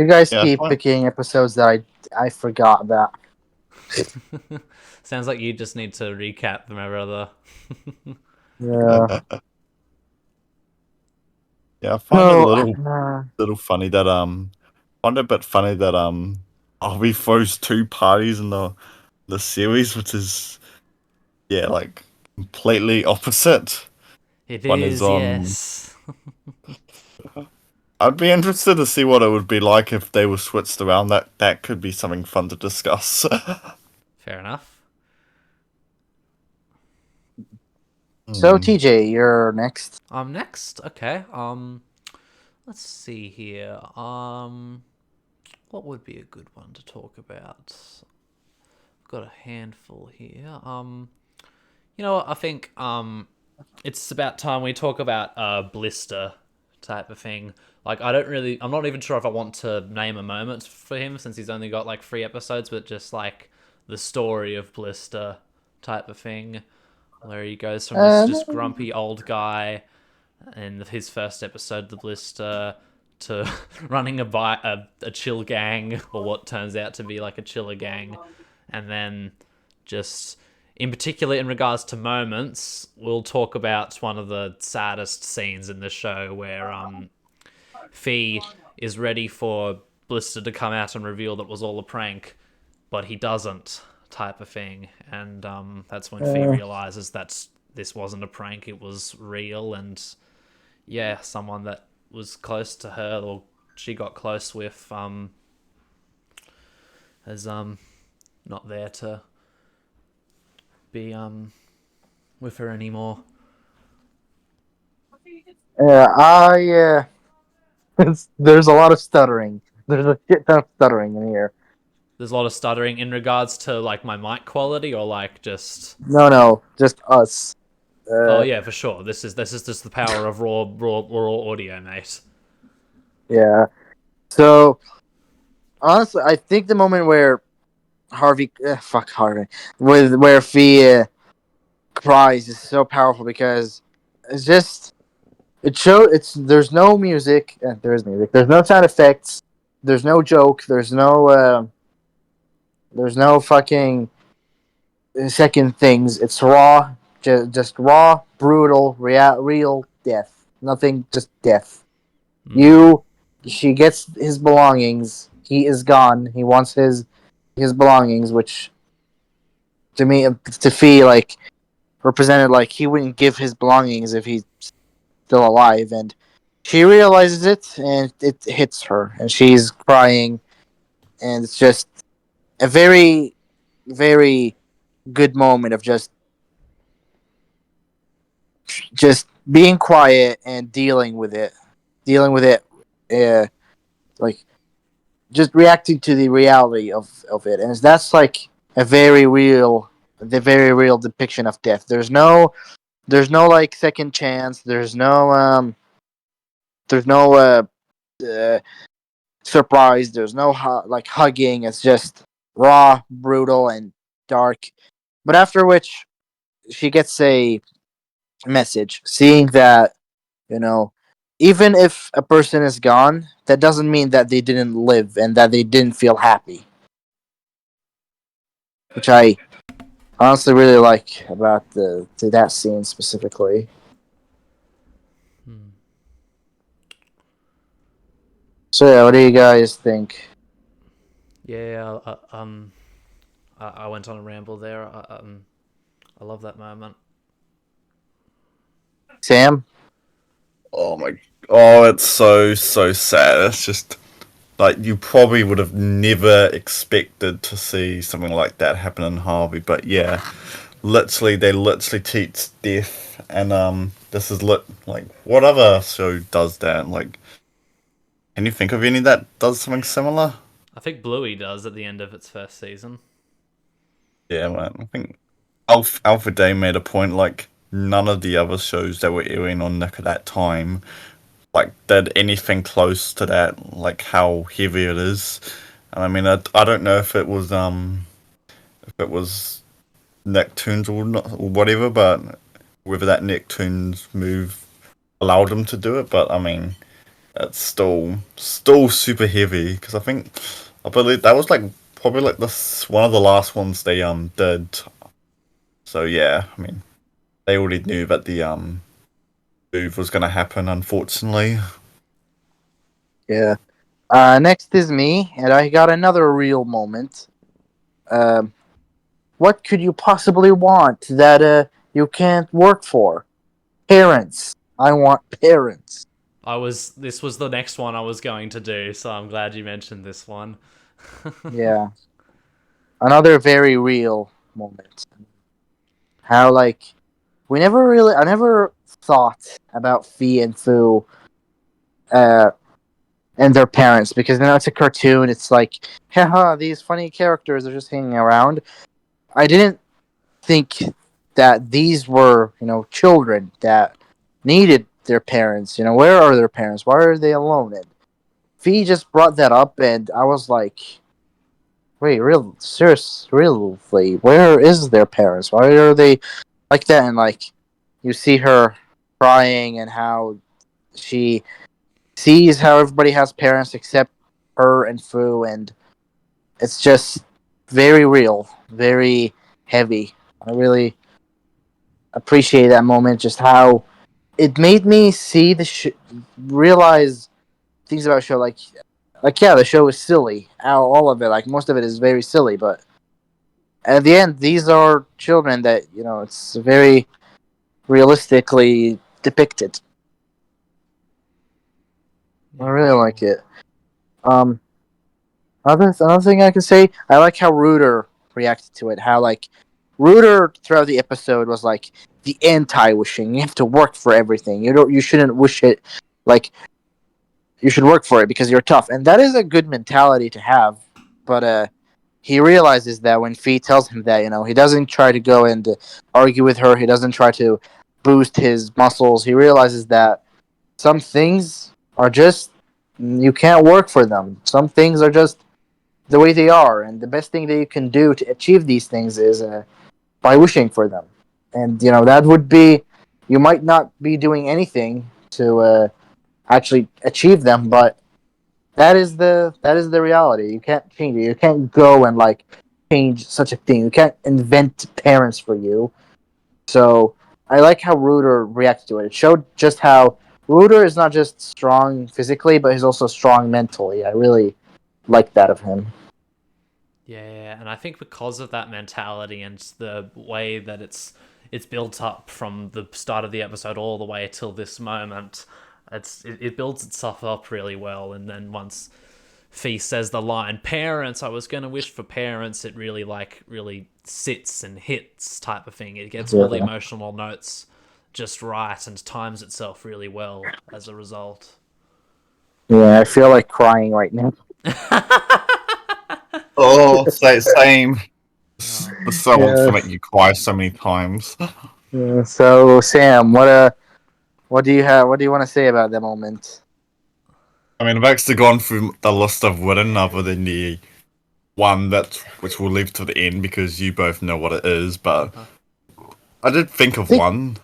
guys Yeah, keep picking episodes that I forgot about. Sounds like you just need to recap, my brother. Yeah. yeah. I find it a No. little funny that find it a bit funny that Harvey throws two parties in the series, which is like completely opposite. It One is is, yes. I'd be interested to see what it would be like if they were switched around. That could be something fun to discuss. Fair enough. So Hmm. TJ, you're next. Next, okay. Let's see here. What would be a good one to talk about? I've got a handful here. You know what? I think it's about time we talk about Blister type of thing. Like, I'm not even sure if I want to name a moment for him since he's only got like 3 episodes, but just like the story of Blister type of thing, where he goes from this just Um, grumpy old guy in his first episode, the Blister, to running a chill gang, or what turns out to be like a chiller gang, and then just in particular in regards to moments, we'll talk about one of the saddest scenes in the show where Fee is ready for Blister to come out and reveal that it was all a prank, but he doesn't, type of thing, and that's when Fee uh, realizes that this wasn't a prank, it was real, and yeah, someone that was close to her or she got close with is not there to be with her anymore. I there's a lot of stuttering. There's a shit ton of stuttering in here. There's a lot of stuttering in regards to like my mic quality or like just No, just us. oh Uh, yeah, for sure. This is just the power of raw audio, mate. yeah. So honestly, I think the moment where fuck Harvey, with where Fee cries is so powerful because it's just there's no music. There is music. There's no sound effects. There's no joke. There's no fucking second things. It's raw, just raw, brutal, real death. Nothing, just death. Mm. You, she gets his belongings. He is gone. He wants his belongings, which to me, to feel like represented like he wouldn't give his belongings if he's still alive, and she realizes it, and it hits her, and she's crying, and it's just a very, very good moment of just being quiet and dealing with it, uh, like just reacting to the reality of it, and that's like a very real, the very real depiction of death. There's no like second chance. There's no uh, surprise. There's no like hugging. It's just raw, brutal, and dark. But after which, she gets a message, seeing that you know, even if a person is gone, that doesn't mean that they didn't live and that they didn't feel happy. Which I honestly really like about the to that scene specifically. Hmm. So yeah, what do you guys think? Yeah, I went on a ramble there. I love that moment. Sam? Oh my! Oh, it's so sad. It's just like you probably would have never expected to see something like that happen in Harvey, but yeah, they literally teach death, and this is like what other show does that? Like, can you think of any that does something similar? I think Bluey does at the end of its first season. Yeah, man. I think Alpha Day made a point like none of the other shows that were airing on Nick at that time like did anything close to that, like how heavy it is. And I mean, I don't know if it was Nicktoons or not or whatever, but whether that Nicktoons move allowed them to do it. But I mean, it's still super heavy because I believe that was like probably like this one of the last ones they did. So yeah, I mean, they already knew that the move was gonna happen, unfortunately. Yeah. Next is me, and I got another real moment. Um, what could you possibly want that you can't work for? Parents. I want parents. This was the next one I was going to do, so I'm glad you mentioned this one. Yeah, another very real moment. How like I never thought about Fee and Fu uh, and their parents because it's a cartoon. It's like, haha, these funny characters are just hanging around. I didn't think that these were, children that needed their parents. Where are their parents? Why are they alone? And Fee just brought that up, and I was like, wait, really, where is their parents? Why are they like that? And like, you see her crying and how she sees how everybody has parents except her and Fu, and it's just very real, very heavy. I really appreciate that moment. Just how it made me see realize things about the show. Like yeah, the show is silly. All of it, like most of it, is very silly. But at the end, these are children that it's very realistically depicted. I really like it. Um, another thing I can say, I like how Rooter reacted to it. How like Rooter throughout the episode was like the anti-wishing. You have to work for everything. You shouldn't wish it. Like you should work for it because you're tough, and that is a good mentality to have. But he realizes that when Fee tells him that, he doesn't try to go and argue with her. He doesn't try to boost his muscles. He realizes that some things are just you can't work for them. Some things are just the way they are, and the best thing that you can do to achieve these things is by wishing for them. And that would be you might not be doing anything to actually achieve them, but that is the reality. You can't change it. You can't go and like change such a thing. You can't invent parents for you. So I like how Rooter reacted to it. It showed just how Rooter is not just strong physically, but he's also strong mentally. I really like that of him. Yeah, and I think because of that mentality and the way that it's built up from the start of the episode all the way till this moment, it builds itself up really well. And then once Fee says the line "parents," I was gonna wish for parents. It really sits and hits type of thing. It gets all the Yeah. emotional notes just right and times itself really well as a result. Yeah, I feel like crying right now. Oh, same. Oh. The show wants to Yeah. make you cry so many times. Yeah. So Sam, what do you have? What do you want to say about that moment? I mean, I've actually gone through the list I've written other than the one which we'll leave to the end because you both know what it is. But I did think of one,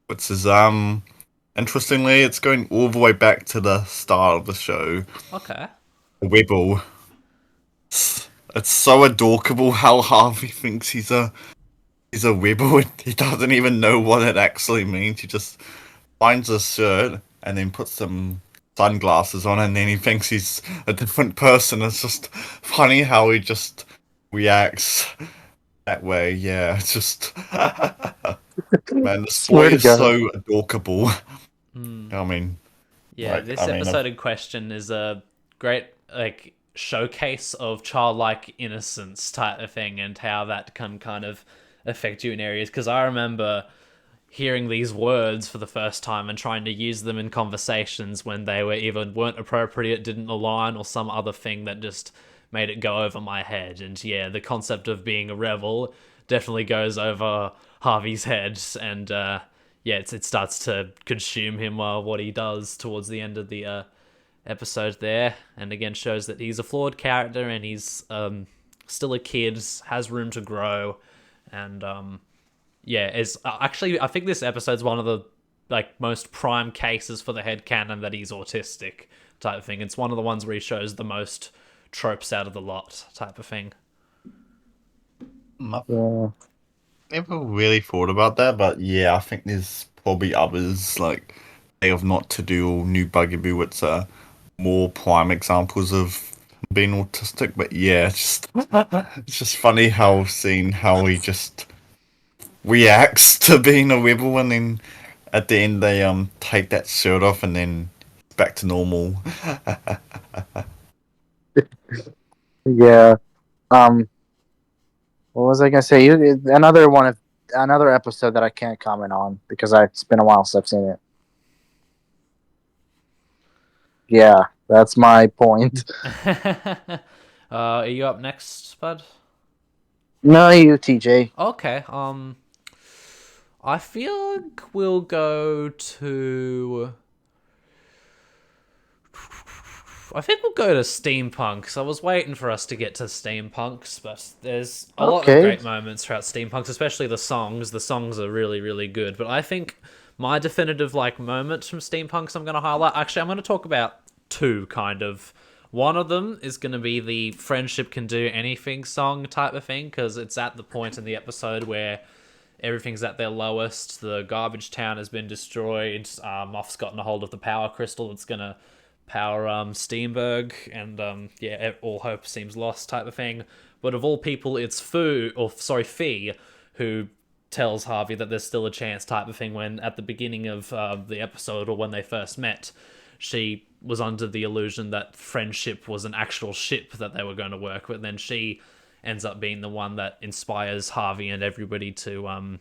which is interestingly, it's going all the way back to the start of the show. Okay. Webble. It's so adorable how Harvey thinks he's a Webble and he doesn't even know what it actually means. He just finds a shirt and then puts some sunglasses on and then he thinks he's a different person. It's just funny how he just reacts that way. Yeah, it's just man, this boy Swear to is God. so adorable. Hmm. I mean, Yeah, this I've episode in question is a great showcase of childlike innocence type of thing and how that can kind of affect you in areas. Because I remember hearing these words for the first time and trying to use them in conversations when they weren't appropriate, didn't align, or some other thing that just made it go over my head. And yeah, the concept of being a rebel definitely goes over Harvey's head, and yeah, it starts to consume him what he does towards the end of the episode there, and again shows that he's a flawed character and he's still a kid, has room to grow, and yeah, is actually I think this episode's one of the most prime cases for the headcanon that he's autistic type of thing. It's one of the ones where he shows the most tropes out of the lot type of thing. I've Yeah. never really thought about that, but yeah, I think there's probably others like Day of Not to Do or New Bugaboo. It's more prime examples of being autistic. But yeah, it's just funny seeing how he just reacts to being a rebel, and then at the end they take that shirt off, and then back to normal. Yeah. Um. What was I gonna say? Another episode that I can't comment on because it's been a while since I've seen it. Yeah, that's my point. Are you up next, bud? No, you, TJ. Okay. I feel like we'll go to. I think we'll go to steampunks. I was waiting for us to get to steampunks, but there's a lot of Okay. great moments throughout steampunks, especially the songs. The songs are really, really good. But I think my definitive moments from steampunks I'm going to highlight. Actually, I'm going to talk about two kind of. One of them is going to be the friendship can do anything song type of thing, because it's at the point in the episode where everything's at their lowest. The garbage town has been destroyed. Moff's gotten a hold of the power crystal that's going to power Steenberg, and all hope seems lost type of thing. But of all people, it's Fee, who tells Harvey that there's still a chance type of thing, when at the beginning of the episode, or when they first met, she was under the illusion that friendship was an actual ship that they were going to work with. Then she ends up being the one that inspires Harvey and everybody to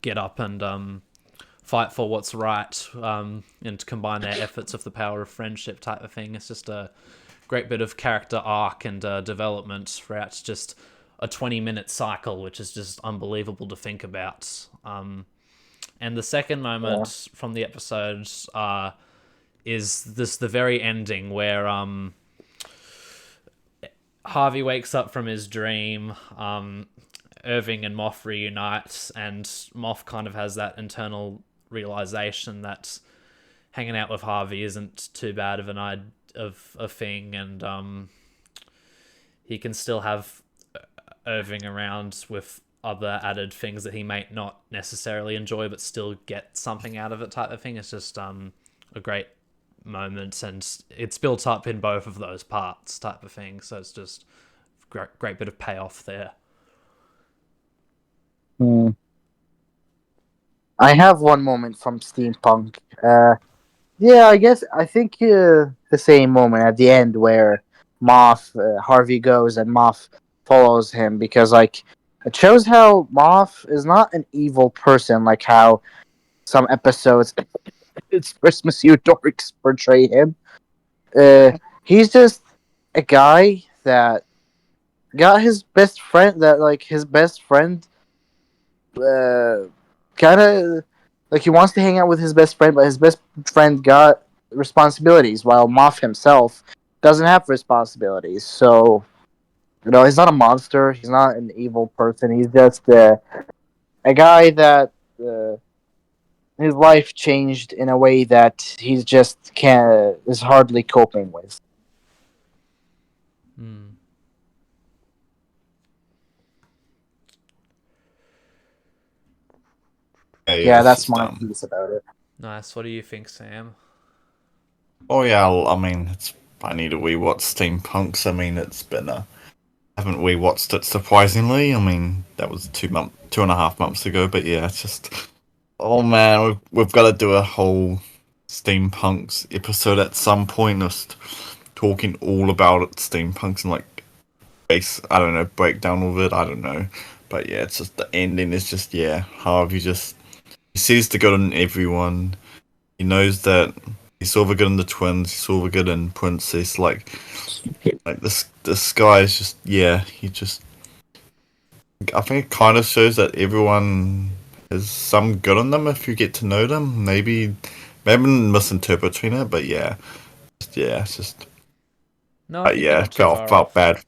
get up and fight for what's right, and combine their efforts with the power of friendship type of thing. It's just a great bit of character arc and development throughout just a 20-minute cycle, which is just unbelievable to think about. And the second moment from the episode is the very ending where Harvey wakes up from his dream, Irving and Moff reunite, and Moff kind of has that internal realization that hanging out with Harvey isn't too bad of a thing, and he can still have Irving around with other added things that he may not necessarily enjoy, but still get something out of it type of thing. It's just a great moment, and it's built up in both of those parts type of thing. So it's just great bit of payoff there. I have one moment from steampunk. I think the same moment at the end where Harvey goes and Moff follows him, because it shows how Moff is not an evil person like how some episodes it's Christmas you dorks portray him. He's just a guy that got his best friend kind of he wants to hang out with his best friend, but his best friend got responsibilities, while Moff himself doesn't have responsibilities. So, he's not a monster. He's not an evil person. He's just a guy that his life changed in a way that he's just is hardly coping with. Yeah, that's my piece about it. Nice. What do you think, Sam? Oh yeah, I need to rewatch Steampunks. I mean, I haven't rewatched it surprisingly. I mean, that was 2.5 months ago. But yeah, it's just, oh man, we've got to do a whole Steampunks episode at some point, just talking all about it, Steampunks, and I don't know, breakdown of it. I don't know, but yeah, it's just the ending is just Harvey he sees the good in everyone. He knows that he saw the good in the twins. He saw the good in Princess. This guy is just he just. I think it kind of shows that everyone has some good in them if you get to know them. Maybe I'm misinterpreting it, but it's just. No, But felt bad.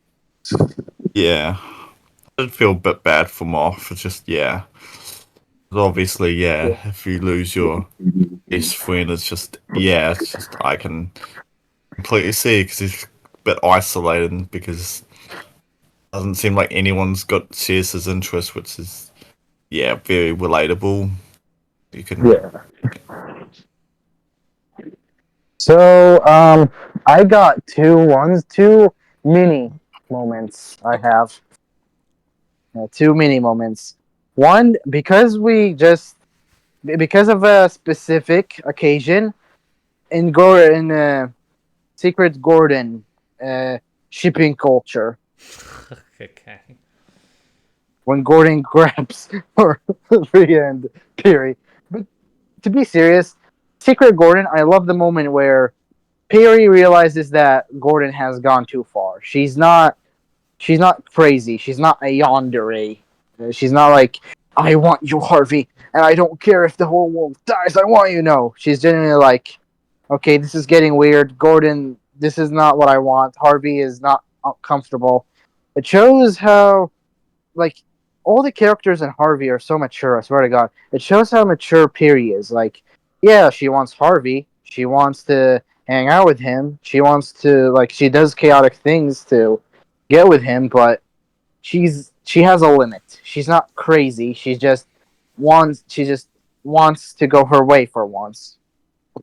Yeah, I did feel a bit bad for Moff. It's just obviously if you lose your best friend, it's just I can completely see, because he's a bit isolated, because it doesn't seem like anyone's got shares his interest, which is very relatable. You can So, I got two mini moments. I have two mini moments. One because of a specific occasion in Secret Gordon uh, shipping culture Okay. when Gordon grabs Rhea and Perry. But to be serious, Secret Gordon, I love the moment where Perry realizes that Gordon has gone too far. She's not crazy. She's not a yandere. She's not like, I want you, Harvey, and I don't care if the whole world dies. I want you. No, she's genuinely like, okay, this is getting weird. Gordon, this is not what I want. Harvey is not comfortable. It shows how, like, all the characters in Harvey are so mature. I swear to God, it shows how mature Perry is. Like, yeah, she wants Harvey. She wants to hang out with him. She wants to she does chaotic things to get with him, but she has a limit. She's not crazy. She just wants to go her way for once.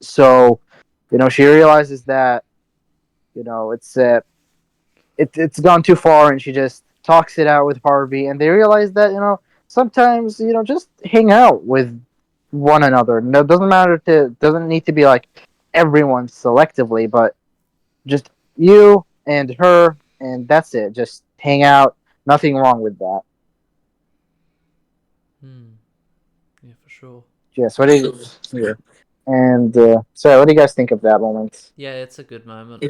So, she realizes that it's gone too far, and she just talks it out with Harvey, and they realize that sometimes just hang out with one another. No, it doesn't need to be like everyone selectively, but just you and her, and that's it. Just hang out. Nothing wrong with that. Yeah, for sure. Yes. What do you? Yeah. And so, what do you guys think of that moment? Yeah, it's a good moment.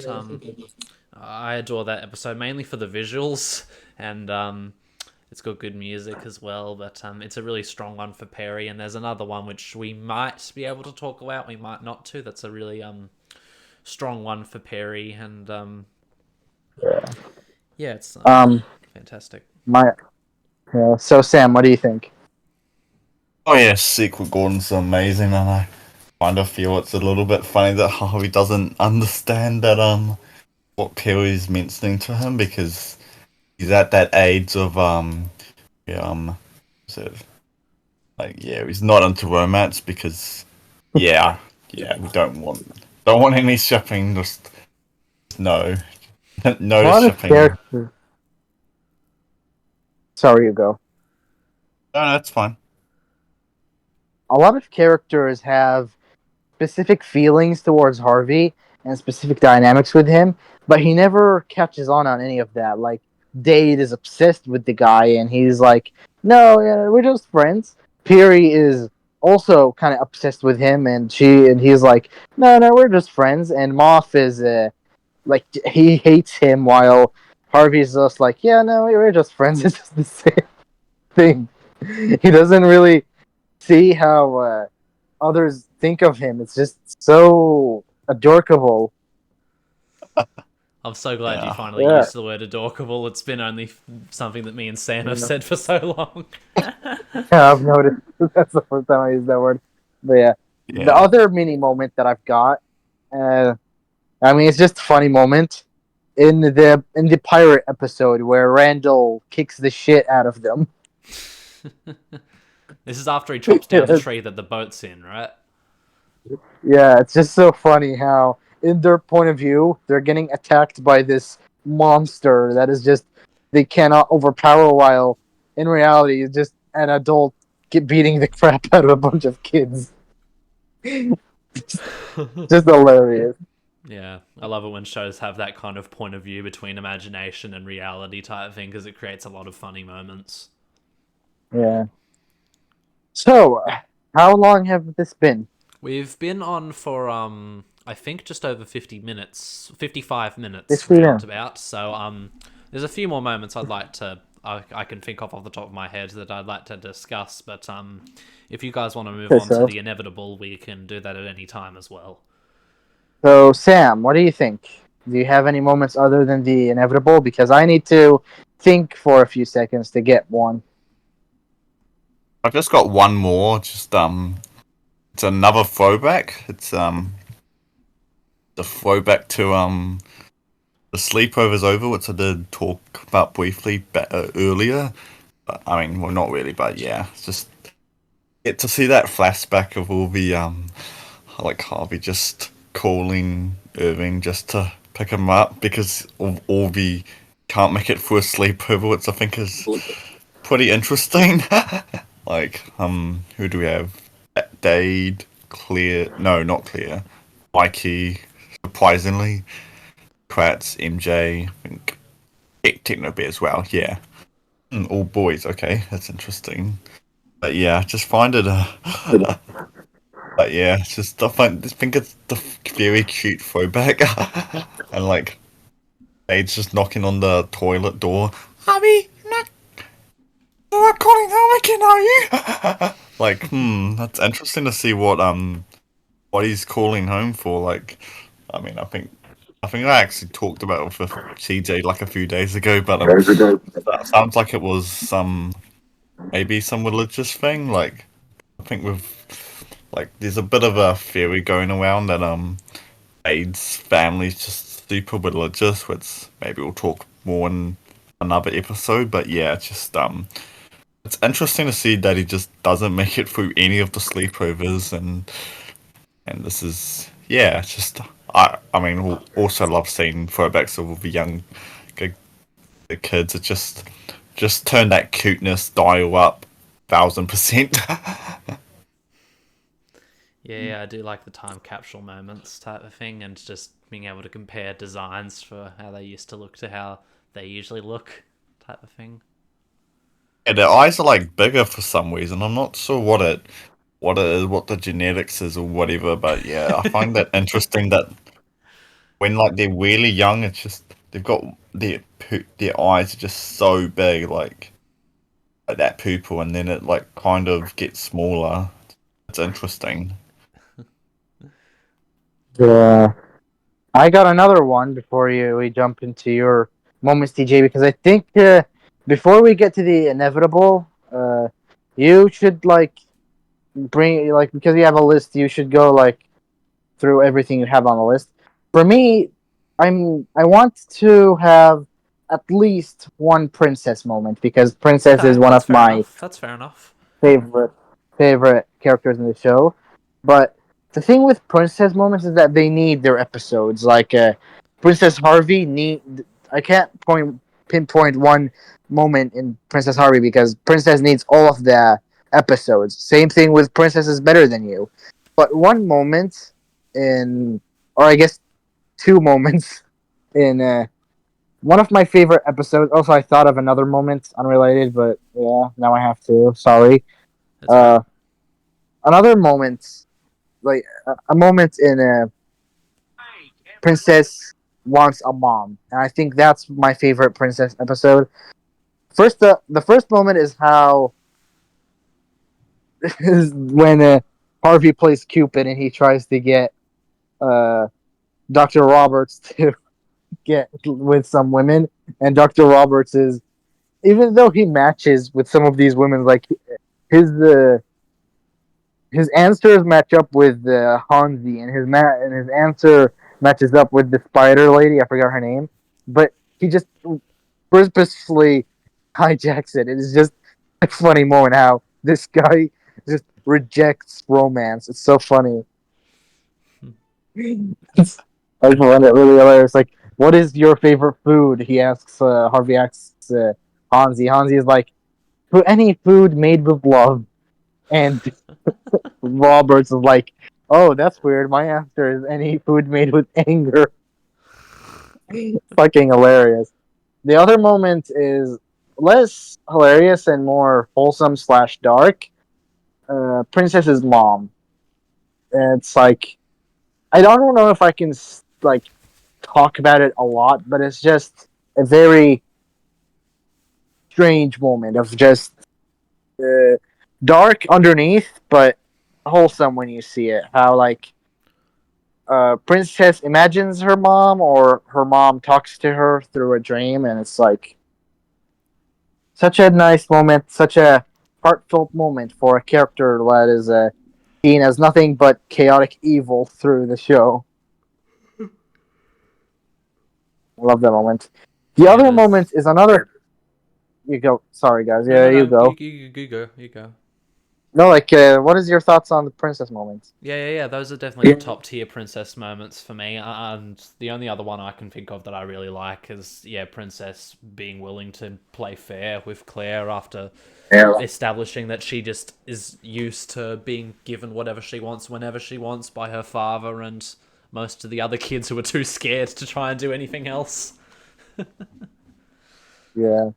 I adore that episode mainly for the visuals, and it's got good music as well. But it's a really strong one for Perry. And there's another one which we might be able to talk about, we might not too. That's a really strong one for Perry, and yeah, it's fantastic. So Sam, what do you think? Oh yeah, Secret Gordon's amazing, and I kind of feel it's a little bit funny that Harvey doesn't understand that what Perry's mentioning to him, because he's at that age of yeah, sort of, he's not into romance because we don't want any shipping, just no A no lot of shipping. characters. Sorry, you go. No, that's fine. A lot of characters have specific feelings towards Harvey and specific dynamics with him, but he never catches on any of that. Like, Dade is obsessed with the guy, and he's like, "No, yeah, we're just friends." Peary is also kind of obsessed with him, and he's like, "No, no, we're just friends." And Moff is like, he hates him, while Harvey's just like, "Yeah, no, we're just friends." It's just the same thing. He doesn't really see how others think of him. It's just so adorable. I'm so glad you finally Yeah. used the word adorkable. It's been only something that me and Sam have said for so long. Yeah, I've noticed. That's the first time I used that word. But yeah, the other mini moment that I've got, I mean, it's just a funny moment in the pirate episode where Randall kicks the shit out of them. This is after he chops down the tree that the boat's in, right? Yeah, it's just so funny how, in their point of view, they're getting attacked by this monster that is just they cannot overpower. While in reality, it's just an adult beating the crap out of a bunch of kids. Just hilarious. Yeah, I love it when shows have that kind of point of view between imagination and reality type thing, because it creates a lot of funny moments. Yeah. So, how long have this been? We've been on for I think just over 55 minutes 50, yeah. roundabout. So there's a few more moments I can think of off the top of my head that I'd like to discuss, but if you guys want to move on to the inevitable, we can do that at any time as well. So, Sam, what do you think? Do you have any moments other than the inevitable? Because I need to think for a few seconds to get one. I've just got one more. Just it's another throwback. It's the throwback to the sleepover's over, which I did talk about briefly earlier. But, I mean, well, not really, but yeah, it's just get to see that flashback of all the like Harvey just calling Irving just to pick him up because Orby can't make it for a sleepover, which I think is pretty interesting. Like, who do we have? Dade, Claire. No, not Claire. Mikey, surprisingly. Kratz, MJ, I think Techno Bear as well, yeah. All boys, okay, that's interesting. But yeah, just find it but yeah, it's just I think it's the very cute throwback. And like Dade's just knocking on the toilet door. Abby, you're not calling home again, are you? Like, that's interesting to see what he's calling home for. Like, I mean, I think I actually talked about it with CJ like a few days ago, but that sounds like it was maybe some religious thing. Like, I think there's a bit of a theory going around that Aid's family's just super religious, which maybe we'll talk more in another episode. But yeah, it's just it's interesting to see that he just doesn't make it through any of the sleepovers, and this is yeah, it's just I mean also love seeing throwbacks of the young the kids. It just turn that cuteness dial up 1,000%. Yeah, I do like the time capsule moments type of thing, and just being able to compare designs for how they used to look to how they usually look type of thing. Yeah, their eyes are like bigger for some reason. I'm not sure what it is, what the genetics is or whatever, but yeah, I find that interesting that when like they're really young, it's just they've got their eyes are just so big, like that pupil, and then it like kind of gets smaller. It's interesting. Yeah. I got another one before we jump into your moments, TJ, because I think before we get to the inevitable, you should like bring like because you have a list, you should go like through everything you have on the list. For me, I want to have at least one princess moment because princess is Okay, one that's of fair my enough. That's fair enough. favorite favorite characters in the show. But the thing with princess moments is that they need their episodes. Like Princess Harvey need. I can't pinpoint one moment in Princess Harvey because Princess needs all of the episodes. Same thing with Princess is Better Than You. But one moment in, or I guess two moments in one of my favorite episodes. Also, I thought of another moment unrelated, but yeah, now I have to. Sorry. That's right. Uh, another moment, like a moment in Princess Wants a Mom, and I think that's my favorite Princess episode. First, the first moment is how is when Harvey plays Cupid and he tries to get uh, Dr. Roberts to get with some women, and Dr. Roberts is even though he matches with some of these women, like his his answers match up with Hansi, and his answer matches up with the spider lady. I forgot her name, but he just purposefully hijacks it. It is just a funny moment how this guy just rejects romance. It's so funny. I find it really hilarious. Like, what is your favorite food? He asks. Harvey asks Hansi. Hansi is like, for any food made with love. And Roberts is like, oh, that's weird. My answer is any food made with anger. Fucking hilarious. The other moment is less hilarious and more wholesome slash dark. Princess's mom. It's like I don't know if I can like talk about it a lot, but it's just a very strange moment of just uh, dark underneath, but wholesome when you see it. How like Princess imagines her mom, or her mom talks to her through a dream, and it's like such a nice moment, such a heartfelt moment for a character that is seen as nothing but chaotic evil through the show. I love that moment. The Yeah, other there's. moment is another. You go. Sorry, guys. No, Yeah, no, you no. You, go. you, you go. You go. No, like, what is your thoughts on the princess moments? Yeah. Those are definitely the top tier princess moments for me. And the only other one I can think of that I really like is, Princess being willing to play fair with Claire after establishing that she just is used to being given whatever she wants whenever she wants by her father and most of the other kids who are too scared to try and do anything else. Yeah.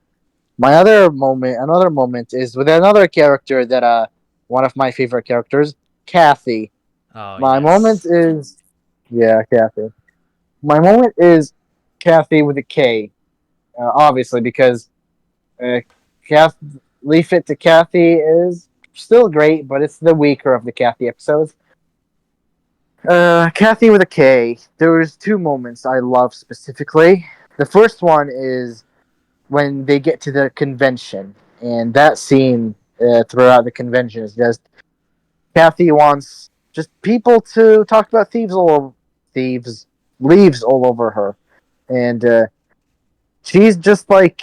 Another moment is with another character that one of my favorite characters, Kathy. Oh, My moment yes. is yeah, Kathy. My moment is Kathy with a K, obviously because uh, Kath Leave It to Kathy is still great, but it's the weaker of the Kathy episodes. Kathy with a K. There's two moments I love specifically. The first one is when they get to the convention, and that scene throughout the convention is just Kathy wants just people to talk about thieves leaves all over her, and she's just like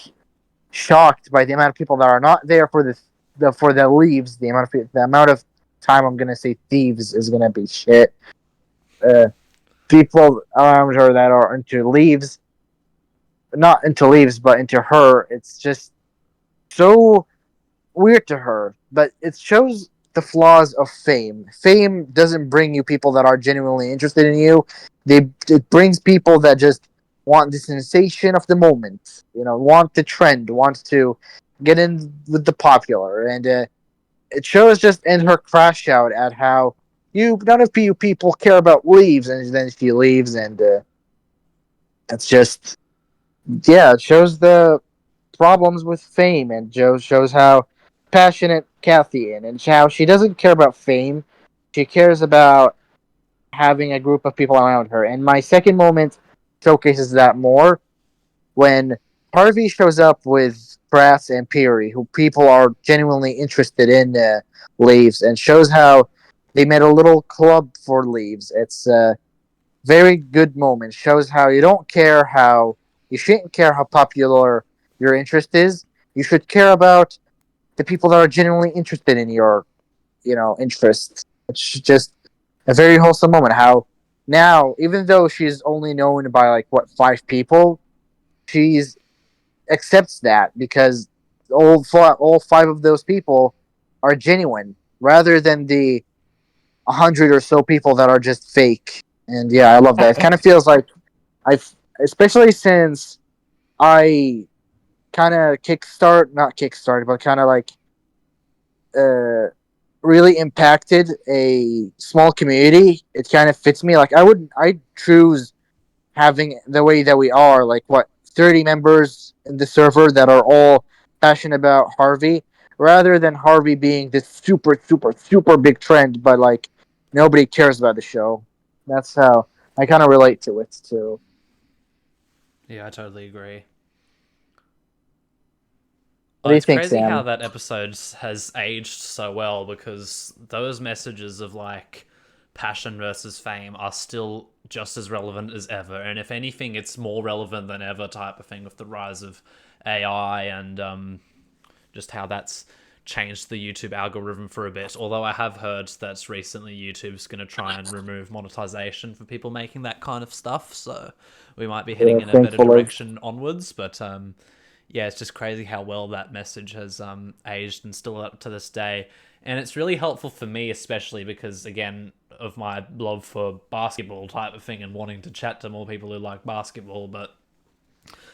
shocked by the amount of people that are not there for the leaves. The amount of time I'm gonna say thieves is gonna be shit. Uh, People around her that are into leaves, not into leaves, but into her. It's just so weird to her, but it shows the flaws of fame. Fame doesn't bring you people that are genuinely interested in you. It brings people that just want the sensation of the moment. Want the trend, want to get in with the popular, and it shows just in her crash out at how none of you people care about leaves, and then she leaves, and it's just it shows the problems with fame, and Joe shows how passionate Kathy is, and how she doesn't care about fame. She cares about having a group of people around her. And my second moment showcases that more when Harvey shows up with Brass and Peary, who people are genuinely interested in Leaves, and shows how they made a little club for Leaves. It's a very good moment. Shows how you shouldn't care how popular your interest is. You should care about the people that are genuinely interested in your, interests. It's just a very wholesome moment. How now, even though she's only known by like what 5 people, she's accepts that because all 5 of those people are genuine, rather than the 100 or so people that are just fake. And yeah, I love that. It kind of feels like especially since I kind of not kickstart, but kind of like uh, really impacted a small community. It kind of fits me. Like I choose having the way that we are, like what 30 members in the server that are all passionate about Harvey, rather than Harvey being this super super super big trend, but like nobody cares about the show. That's how I kind of relate to it too. Yeah, I totally agree. What Oh, do you it's think, crazy how Sam? that episode has aged so well because those messages of like passion versus fame are still just as relevant as ever. And if anything, it's more relevant than ever type of thing with the rise of AI and just how that's changed the YouTube algorithm for a bit. Although I have heard that recently YouTube's going to try and remove monetization for people making that kind of stuff. So we might be heading in a better Thankfully. direction onwards. But yeah, it's just crazy how well that message has aged and still up to this day. And it's really helpful for me, especially because, again, of my love for basketball type of thing and wanting to chat to more people who like basketball. But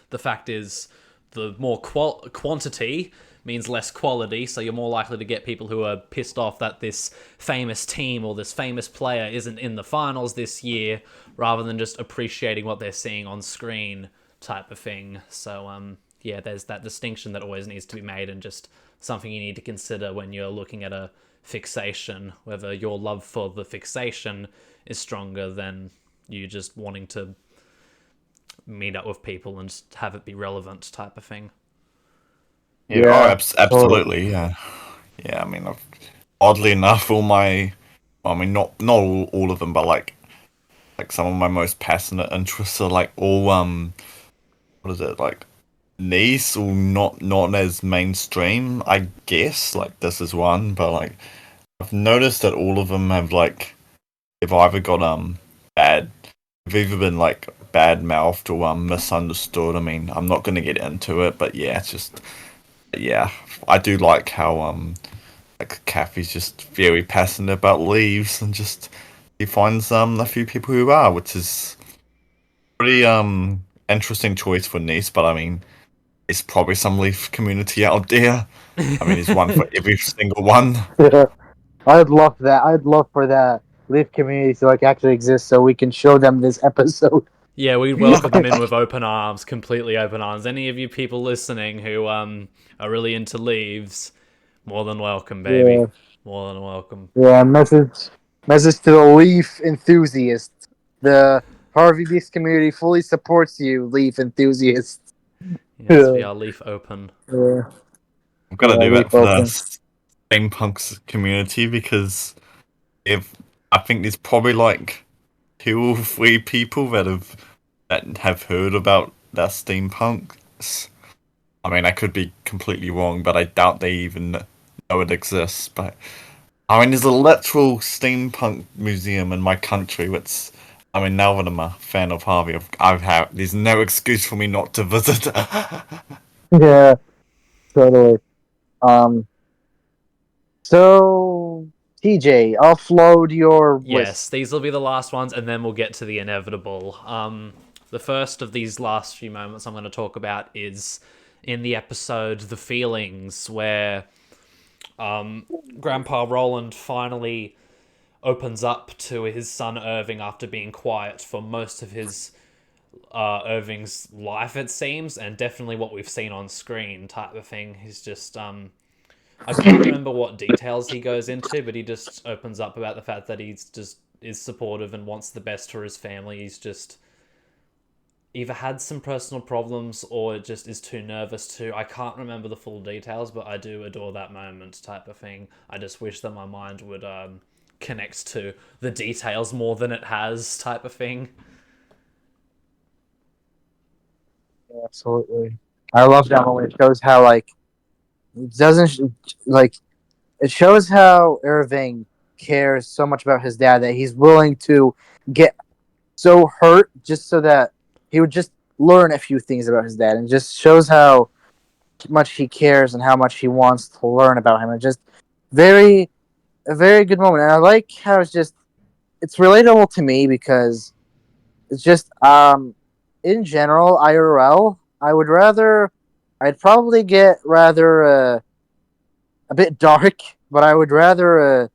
the fact is, the more quantity means less quality, so you're more likely to get people who are pissed off that this famous team or this famous player isn't in the finals this year, rather than just appreciating what they're seeing on screen type of thing. So, yeah, there's that distinction that always needs to be made, and just something you need to consider when you're looking at a fixation, whether your love for the fixation is stronger than you just wanting to meet up with people and have it be relevant type of thing. Yeah, oh, Yeah, totally. absolutely, yeah. Yeah, I mean, oddly enough, I mean, not all of them, but like some of my most passionate interests are like all what is it like niche or not as mainstream, I guess. Like this is one, but like I've noticed that all of them have like they've either got bad, they've either been like bad mouthed or misunderstood. I mean, I'm not gonna get into it, but yeah, it's just yeah, I do like how like Kathy's just very passionate about leaves and just he finds a few people who are, which is pretty interesting choice for Nice, but I mean, there's probably some Leaf community out there. I mean, there's one for every single one. I'd love that. I'd love for that Leaf community to like actually exist so we can show them this episode. Yeah, we welcome them in with open arms, completely open arms. Any of you people listening who are really into leaves, more than welcome, baby. Yeah. More than welcome. Yeah, message to the Leaf enthusiasts. The Harvey Beaks community fully supports you, Leaf enthusiasts. Yes, we are leaf open. Yeah. I've got to do Leaf that for open. the steampunks community because if I think there's probably like 2 or 3 people that have heard about that steampunks. I mean, I could be completely wrong, but I doubt they even know it exists. But I mean, there's a literal steampunk museum in my country, which I mean, now that I'm a fan of Harvey, there's no excuse for me not to visit. Yeah, totally. Um, so TJ, offload your Yes, list. these will be the last ones, and then we'll get to the inevitable. The first of these last few moments I'm going to talk about is in the episode The Feelings, where Grandpa Roland finally opens up to his son Irving after being quiet for most of his Irving's life, it seems, and definitely what we've seen on screen type of thing. He's just I can't remember what details he goes into, but he just opens up about the fact that he's just is supportive and wants the best for his family. He's just either had some personal problems or just is too nervous to. I can't remember the full details, but I do adore that moment type of thing. I just wish that my mind would connect to the details more than it has type of thing. Absolutely. I love that moment. It shows how like it doesn't like it shows how Irving cares so much about his dad that he's willing to get so hurt just so that he would just learn a few things about his dad, and just shows how much he cares and how much he wants to learn about him. And just very a very good moment. And I like how it's relatable to me because it's just in general IRL I'd probably get rather a bit dark, but I would rather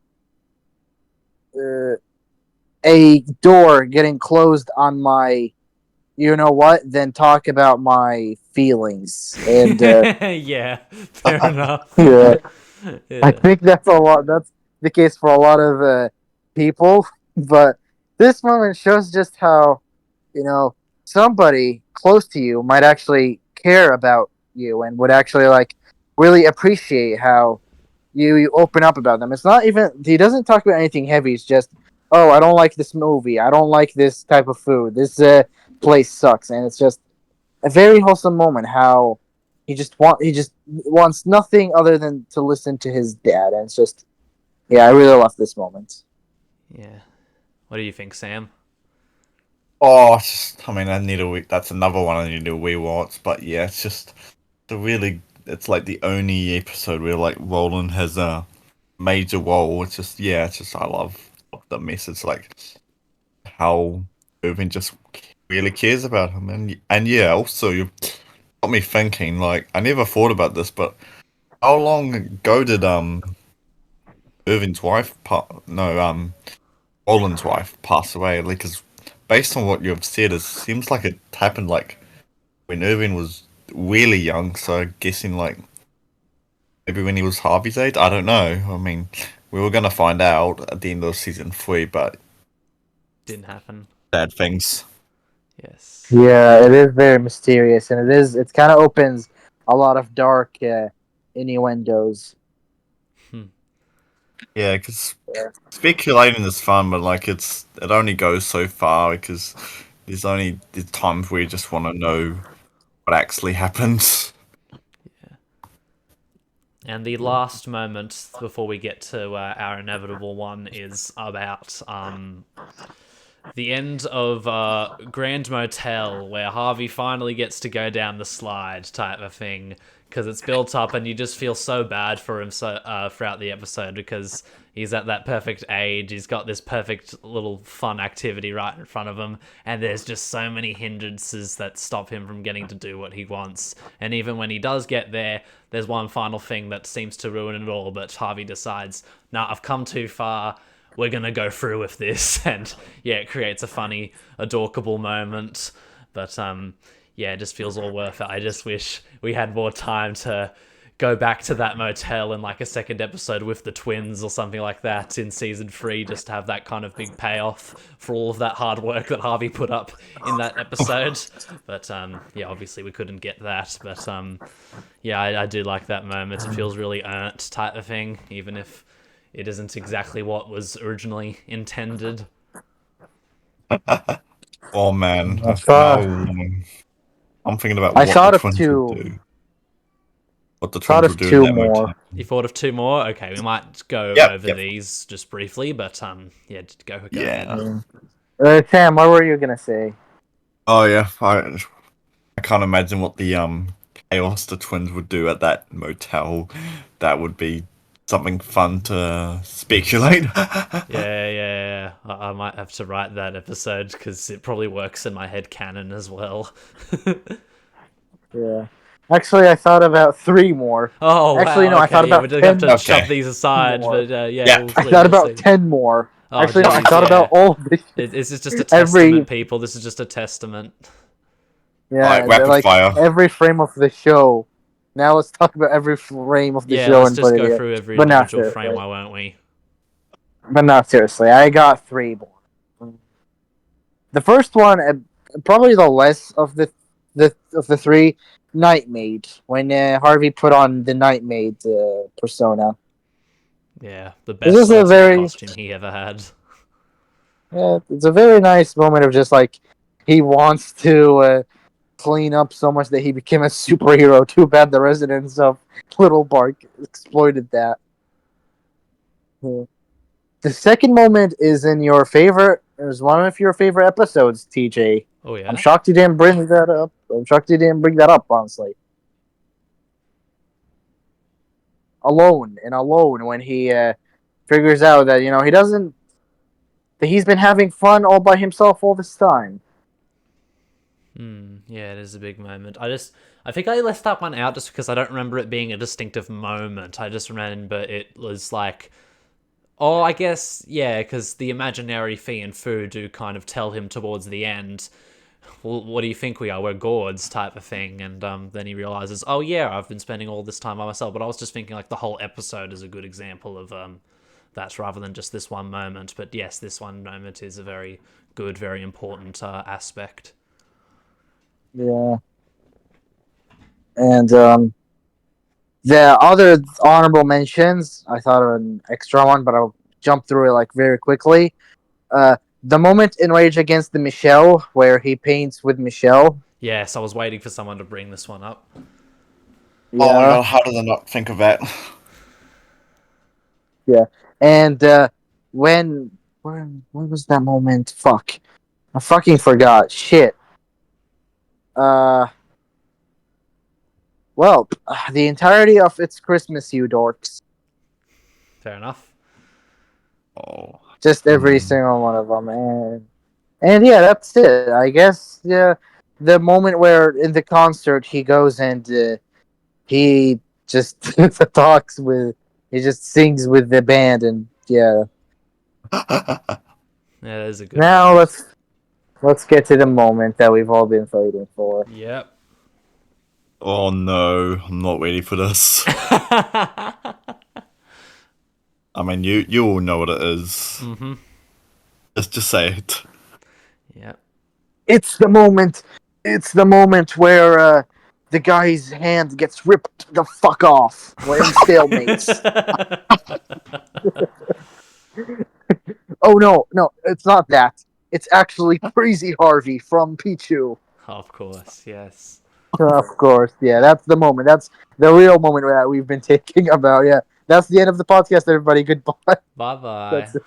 a door getting closed on my you know what than talk about my feelings. And Yeah, fair enough. yeah, I Yeah. think that's the case for a lot of people. But this moment shows just how you know somebody close to you might actually care about you and would actually like really appreciate how you open up about them. It's not even he doesn't talk about anything heavy. It's just oh I don't like this movie. I don't like this type of food. This place sucks. And it's just a very wholesome moment. How he just wants nothing other than to listen to his dad. And it's just yeah I really love this moment. Yeah. What do you think, Sam? Oh, I mean, I need a week. That's another one I need to rewatch. But yeah, it's just it's like the only episode where like Roland has a major role. It's just I love the message, like how Irving just really cares about him, and yeah, also you got me thinking. Like I never thought about this, but how long ago did Irving's wife, Roland's wife, pass away? Like, 'cause based on what you've said, it seems like it happened like when Irving was really young. So guessing like maybe when he was Harvey's age. I don't know. I mean, we were gonna find out at the end of season 3, but Didn't happen. bad things. Yes. Yeah, it is very mysterious, and it kind of opens a lot of dark innuendos. Yeah, because Yeah. speculating is fun, but like it only goes so far because there's times where you just want to know what actually happens. And the last moment before we get to our inevitable one is about the end of Grand Motel, where Harvey finally gets to go down the slide type of thing, because it's built up and you just feel so bad for him throughout the episode, because he's at that perfect age, he's got this perfect little fun activity right in front of him, and there's just so many hindrances that stop him from getting to do what he wants. And even when he does get there, there's one final thing that seems to ruin it all, but Harvey decides, nah, I've come too far, we're gonna go through with this. And yeah, it creates a funny, adorkable moment. But yeah, it just feels all worth it. I just wish we had more time to go back to that motel in like a second episode with the twins or something like that in season 3, just to have that kind of big payoff for all of that hard work that Harvey put up in that episode. But yeah, obviously we couldn't get that. But yeah, I do like that moment. It feels really earned type of thing, even if it isn't exactly what was originally intended. Oh man, I thought, I'm thinking about I what thought the of twins two. would do. What the Thought twins of would do in two that more. motel. You thought of 2 more? Okay, we might go Yep, over yep. these just briefly, but yeah, just go Yeah. ahead. Sam, what were you gonna say? Oh yeah, I can't imagine what the chaos the twins would do at that motel. That would be something fun to speculate. Yeah. I might have to write that episode because it probably works in my head canon as well. Yeah. Actually, I thought about 3 more. Oh, Actually, wow, no, I okay, thought yeah, about we do have 10 to shove Okay. these aside, more. but yeah, Yeah. we'll I leave thought it about see. 10 more. Oh, Actually, no, I geez, thought yeah. about all of this. This is just a Every- testament, people. This is just a testament. Yeah, Alright, rapid like fire. every frame of the show. Now let's talk about every frame of the Yeah, show let's and just put it go here. through every But not individual seriously. frame, why won't we? But not seriously. I got 3 more. The first one, probably the less of the 3, Nightmaid. When Harvey put on the Nightmaid persona. Yeah, the This best is a alternate very- costume he ever had. Yeah, it's a very nice moment of just like he wants to clean up so much that he became a superhero. Too bad the residents of Little Bark exploited that. Yeah. The second moment is in your favorite. It was one of your favorite episodes, TJ. Oh yeah. I'm shocked you didn't bring that up. Honestly. Alone when he figures out that he doesn't. That he's been having fun all by himself all this time. Yeah, it is a big moment. I think I left that one out just because I don't remember it being a distinctive moment. I just remember it was like, oh, I guess, yeah, because the imaginary Fee and Fu do kind of tell him towards the end, well, what do you think we are? We're gourds type of thing. And then he realizes, oh yeah, I've been spending all this time by myself. But I was just thinking like the whole episode is a good example of that rather than just this one moment. But yes, this one moment is a very good, very important aspect. Yeah. And the other honorable mentions, I thought of an extra one, but I'll jump through it like very quickly. The moment in Rage Against the Michelle, where he paints with Michelle. Yes, I was waiting for someone to bring this one up. Yeah. Oh my god, how did I not think of that? Yeah. And when was that moment? Fuck. I fucking forgot. Shit. Well, the entirety of It's Christmas, You Dorks. Fair enough. Oh. Just every single one of them. And yeah, that's it. I guess, yeah. The moment where in the concert he goes and he just talks with, he just sings with the band, and yeah. Yeah, that is a good Now one. let's get to the moment that we've all been fighting for. Yep. Oh no, I'm not ready for this. I mean, you all know what it is. Mm-hmm. Just say it. Yep. It's the moment. It's the moment where the guy's hand gets ripped the fuck off when he stalemates. Oh no, it's not that. It's actually Crazy Harvey from Pichu. Of course, yes. Of course, yeah. That's the moment. That's the real moment that we've been taking about. Yeah, that's the end of the podcast. Everybody, goodbye. Bye bye. That's it.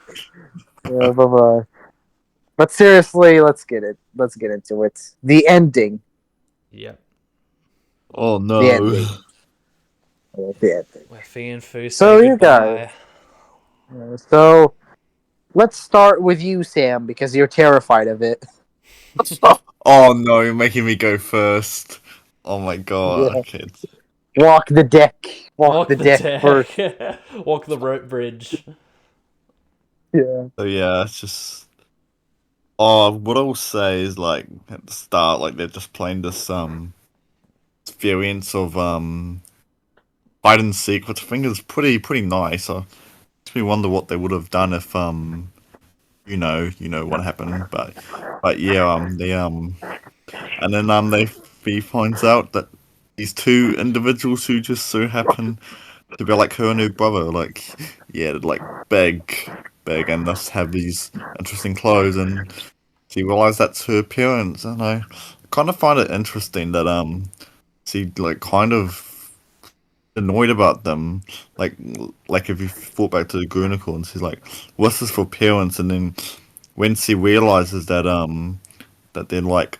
Yeah, bye bye. But seriously, let's get it. Let's get into it. The ending. Yep. Oh The no. ending. Yeah, the ending. Where Fee and Foo say So you guys. goodbye. So let's start with you, Sam, because you're terrified of it. Oh no, you're making me go first. Oh my god. Yeah. Okay. Walk the deck. Walk Walk the the deck first. deck. Walk the rope bridge. Yeah. So yeah, it's just. Oh, what I will say is like at the start, like they're just playing this experience of hide and seek, which I think is pretty nice. Makes me wonder what they would have done if you know what happened, but yeah, they and then they he finds out that these two individuals who just so happen to be like her and her brother, like yeah, like big, and thus have these interesting clothes, and she realized that's her parents, and I kind of find it interesting that she like kind of annoyed about them, like like if you thought back to the Grunicles, and she's like, "What's this for parents?" And then when she realizes that they're like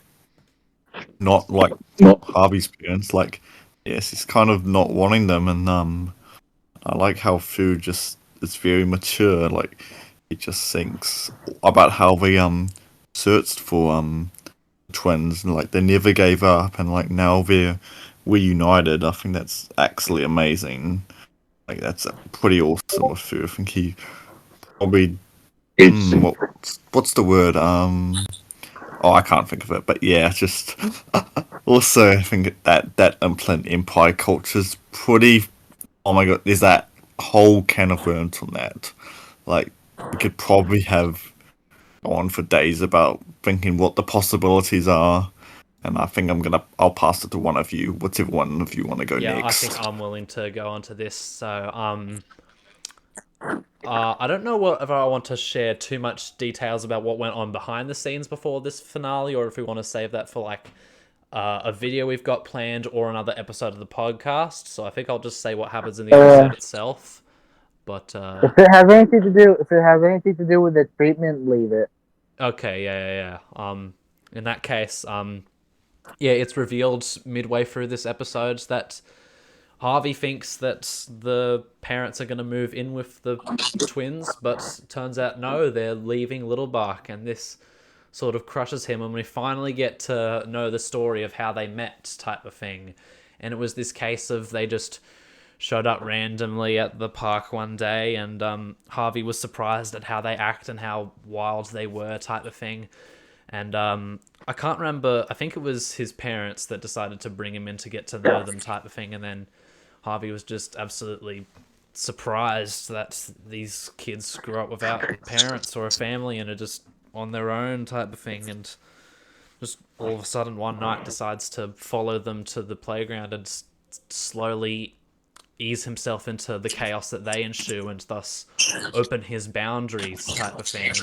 not like Harvey's parents, like yeah, she's kind of not wanting them, and I like how Fu just is very mature, like he just thinks about how they searched for twins and like they never gave up and like now they're reunited. I think that's actually amazing. Like that's pretty awesome with Fu. I think he probably what's the word? Oh, I can't think of it, but yeah, just also I think that implant empire culture is pretty. Oh my god, there's that whole can of worms on that. Like we could probably have on for days about thinking what the possibilities are, and I think I'll pass it to one of you, whichever one of you want to go Yeah, I next. think I'm willing to go on to this. So, I don't know whether I want to share too much details about what went on behind the scenes before this finale, or if we want to save that for like a video we've got planned or another episode of the podcast. So I think I'll just say what happens in the episode itself. But If it has anything to do, with the treatment, leave it. okay, yeah. In that case, yeah, it's revealed midway through this episode that Harvey thinks that the parents are going to move in with the twins, but turns out no, they're leaving Little Bark, and this sort of crushes him. And we finally get to know the story of how they met, type of thing. And it was this case of they just showed up randomly at the park one day, and Harvey was surprised at how they act and how wild they were, type of thing. And I can't remember, I think it was his parents that decided to bring him in to get to know them, type of thing. And then Harvey was just absolutely surprised that these kids grew up without parents or a family and are just on their own, type of thing. And just all of a sudden one night decides to follow them to the playground and slowly ease himself into the chaos that they ensue and thus open his boundaries, type of thing.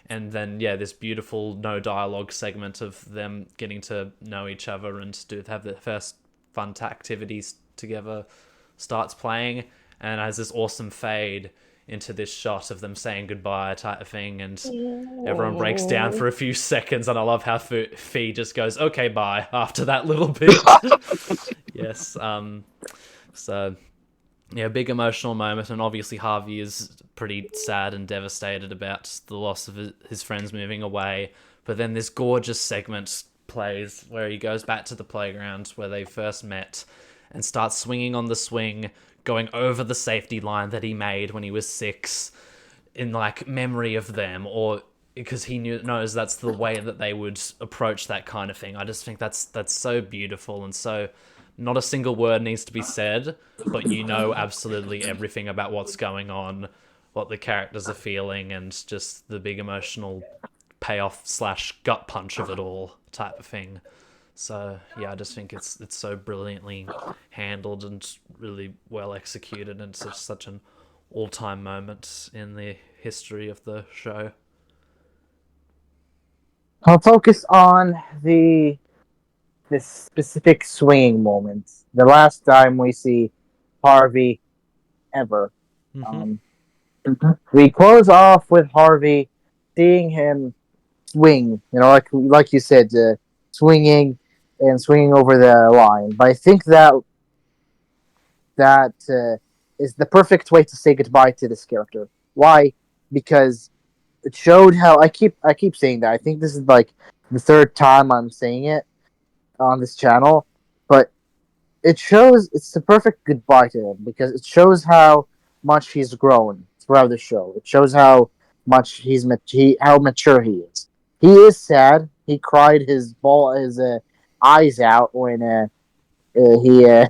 And then yeah, this beautiful no dialogue segment of them getting to know each other and have their first fun activities together starts playing, and has this awesome fade into this shot of them saying goodbye, type of thing, and everyone breaks down for a few seconds. And I love how Fee just goes okay bye after that little bit. Yes. So yeah, big emotional moment, and obviously Harvey is pretty sad and devastated about the loss of his friends moving away. But then this gorgeous segment plays where he goes back to the playground where they first met and starts swinging on the swing, going over the safety line that he made when he was 6 in like memory of them, or because he knows that's the way that they would approach that kind of thing. I just think that's so beautiful, and so not a single word needs to be said, but you know absolutely everything about what's going on, what the characters are feeling, and just the big emotional payoff / gut punch of it all, type of thing. So yeah, I just think it's so brilliantly handled and really well executed, and it's such an all-time moment in the history of the show. I'll focus on the this specific swinging moment. The last time we see Harvey ever. Mm-hmm. Um, we close off with Harvey seeing him swing. You know, like you said, swinging and swinging over the line. But I think that is the perfect way to say goodbye to this character. Why? Because it showed how I keep saying that. I think this is like the third time I'm saying it on this channel, but it shows it's the perfect goodbye to him because it shows how much he's grown throughout the show. It shows how much how mature he is. He is sad. He cried his eyes out when he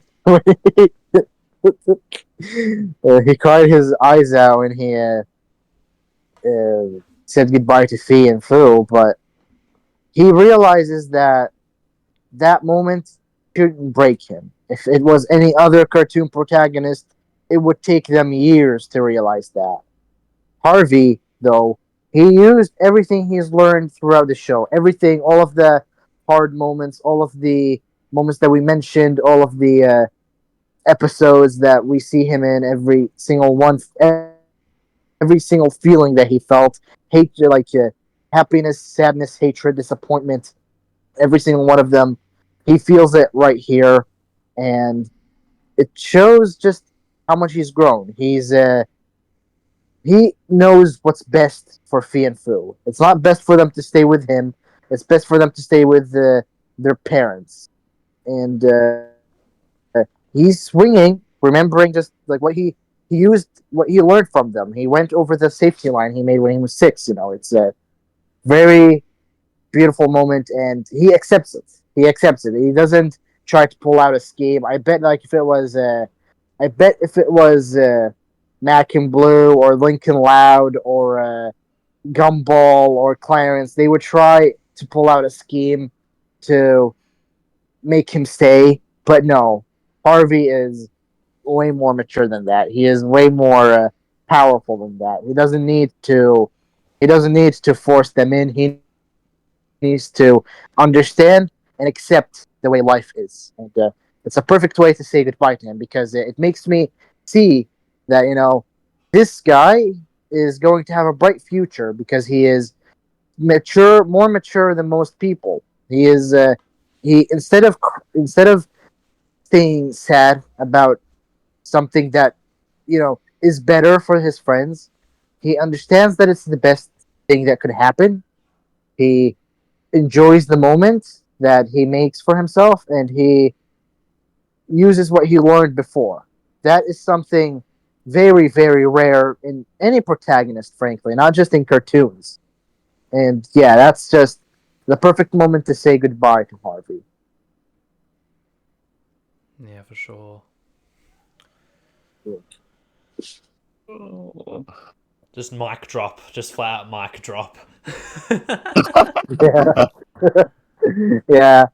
he cried his eyes out when he said goodbye to Fee and Fu, but he realizes that moment shouldn't break him. If it was any other cartoon protagonist, it would take them years to realize that. Harvey, though, he used everything he's learned throughout the show. Everything, all of the hard moments, all of the moments that we mentioned, all of the episodes that we see him in, every single one, every single feeling that he felt, hate, happiness, sadness, hatred, disappointment, every single one of them. He feels it right here, and it shows just how much he's grown. He knows what's best for Fee and Fu. It's not best for them to stay with him. It's best for them to stay with their parents. And he's swinging, remembering just like he used what he learned from them. He went over the safety line he made when he was 6. You know, it's a very beautiful moment, and he accepts it. He accepts it. He doesn't try to pull out a scheme. I bet if it was Mac and Blue or Lincoln Loud or Gumball or Clarence, they would try to pull out a scheme to make him stay. But no, Harvey is way more mature than that. He is way more powerful than that. He doesn't need to. He doesn't need to force them in. He needs to understand and accept the way life is, and it's a perfect way to say goodbye to him because it makes me see that this guy is going to have a bright future because he is mature, more mature than most people. He is he instead of staying sad about something that is better for his friends. He understands that it's the best thing that could happen. He enjoys the moment that he makes for himself, and he uses what he learned before. That is something very, very rare in any protagonist, frankly, not just in cartoons. And yeah, that's just the perfect moment to say goodbye to Harvey. Yeah, for sure. Just mic drop. Just flat out mic drop. Yeah, yeah.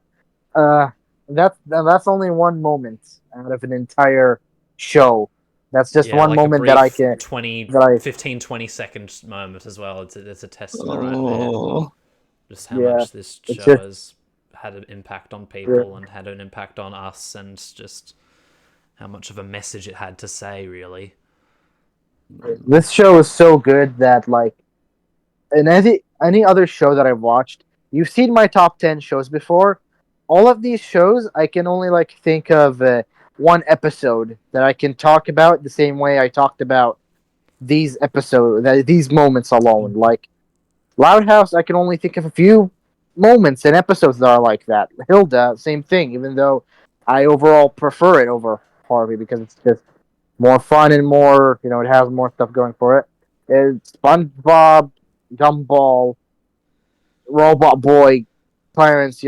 Uh, that's only one moment out of an entire show. That's just Yeah, one like a moment that I brief can 20, that I 15, 20-second moment as well. It's a testament right there. Oh, Just how yeah. much this It's show just has had an impact on yeah. people and had an impact on us, and just how much of a message it had to say, really. This show is so good that in any other show that I've watched, you've seen my top 10 shows before. All of these shows, I can only think of one episode that I can talk about the same way I talked about these moments alone. Like Loud House, I can only think of a few moments and episodes that are like that. Hilda, same thing. Even though I overall prefer it over Harvey because it's just more fun and more, it has more stuff going for it. It's SpongeBob, Gumball, Robot Boy, Clarence,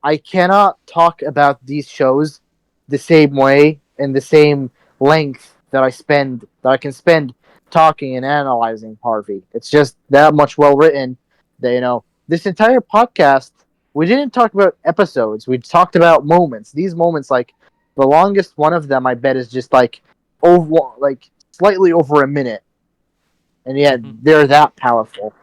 I cannot talk about these shows the same way and the same length that I can spend talking and analyzing Harvey. It's just that much well written that this entire podcast we didn't talk about episodes. We talked about moments. These moments, like the longest one of them, I bet is just slightly over a minute, and yet Mm-hmm. they're that powerful.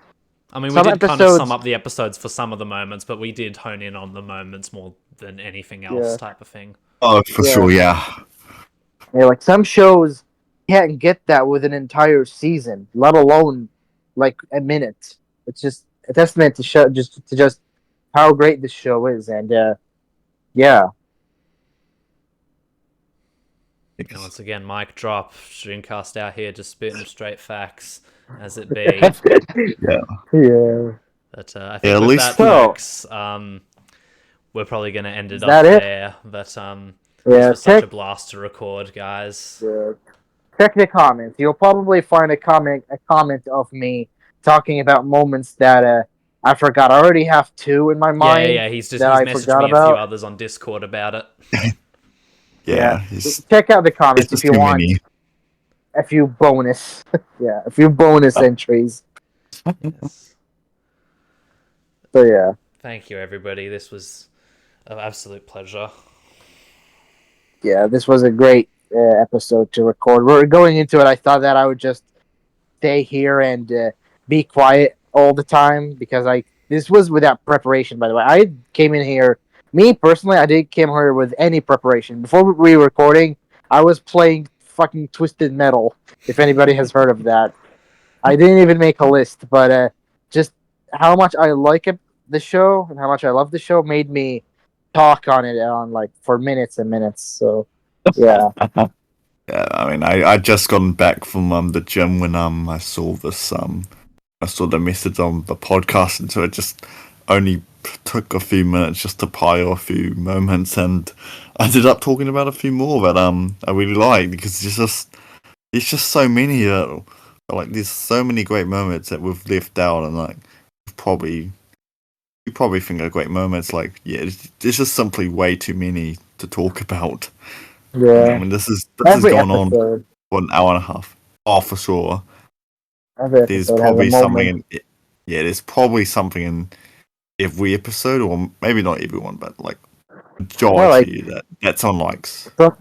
I mean, we some did kind of episodes, sum up the episodes for some of the moments, but we did hone in on the moments more than anything else, yeah, type of thing. Oh, for yeah, sure, yeah. yeah, like some shows can't get that with an entire season, let alone like a minute. It's just a testament to show just how great this show is, and yeah, And once again, mic drop. Dreamcast out here just spitting straight facts as it be. Yeah. yeah. But I Yeah, think at with least that, So folks, we're probably going to end it is off that it? there. But this Yeah, was such a blast to record, guys. check the comments. You'll probably find a comment of me talking about moments that I forgot. I already have two in my mind Yeah. He's that I messaged forgot me a few about. others on Discord about it. Yeah, Yeah, check out the it's comments if just you too want many. a few bonus, yeah, a few bonus entries. Yes. So yeah, Thank you, everybody. This was an absolute pleasure. yeah, this was a great episode to record. We're going into it. I thought that I would just stay here and be quiet all the time because this was without preparation. By the way, I came in here. Me personally, I didn't came here with any preparation. Before we were recording, I was playing fucking Twisted Metal. If anybody has heard of that, I didn't even make a list, but just how much I like the show and how much I love the show made me talk on it on like for minutes and minutes. So yeah, Yeah, I mean, I just gotten back from the gym when I saw the message on the podcast, and so it just only took a few minutes just to pile a few moments, and I ended up talking about a few more that I really like because it's just so many like there's so many great moments that we've left out, and like probably you probably think are great moments. Like yeah, there's just simply way too many to talk about. I yeah. mean, this is Every going on episode, for an hour and a half. Oh, for sure. every There's episode has a probably something moment. in there's probably something in every episode, or maybe not everyone, but like Yeah, like majority that's on likes. so,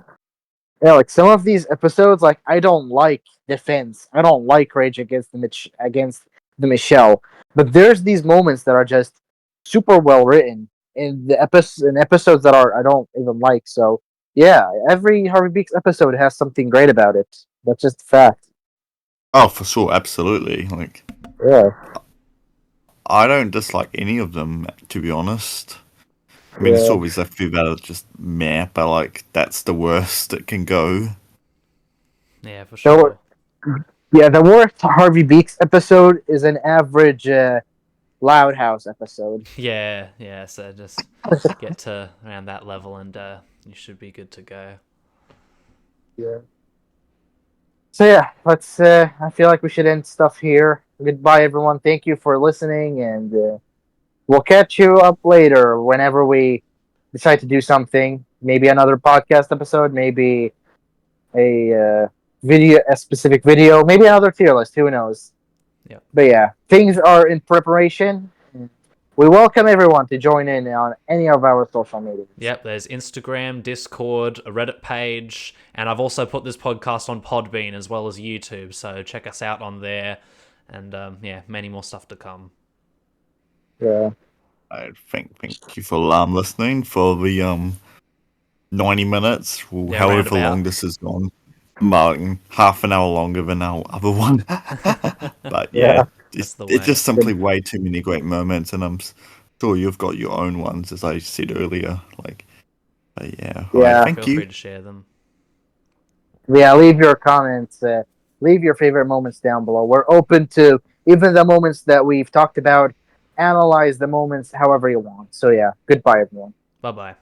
yeah, like some of these episodes, like I don't like Defense. I don't like Rage Against the Michelle. But there's these moments that are just super well written in episodes that are I don't even like. So yeah, every Harvey Beaks episode has something great about it. That's just a fact. Oh, for sure, absolutely. Like Yeah, I don't dislike any of them, to be honest. I mean, it's yeah. always a few that are just meh, but like that's the worst it can go. Yeah, for So sure. yeah, the worst Harvey Beaks episode is an average Loud House episode. Yeah. So just get to around that level, and you should be good to go. Yeah. So yeah, let's. I feel like we should end stuff here. Goodbye, everyone. Thank you for listening, and we'll catch you up later whenever we decide to do something. Maybe another podcast episode. Maybe a specific video. Maybe another tier list. Who knows? Yeah. But yeah, things are in preparation. We welcome everyone to join in on any of our social medias. Yep, there's Instagram, Discord, a Reddit page, and I've also put this podcast on Podbean as well as YouTube, so check us out on there, and many more stuff to come. Yeah. I thank you for listening for the 90 minutes, or Yeah, however roundabout. long this has gone. About half an hour longer than our other one. But yeah, That's the it's way. just simply way too many great moments, and I'm sure you've got your own ones, as I said earlier. Like, but yeah, Yeah. alright, thank Feel you. free to share them. Yeah, leave your comments. Leave your favorite moments down below. We're open to even the moments that we've talked about. Analyze the moments however you want. So yeah, goodbye, everyone. Bye-bye.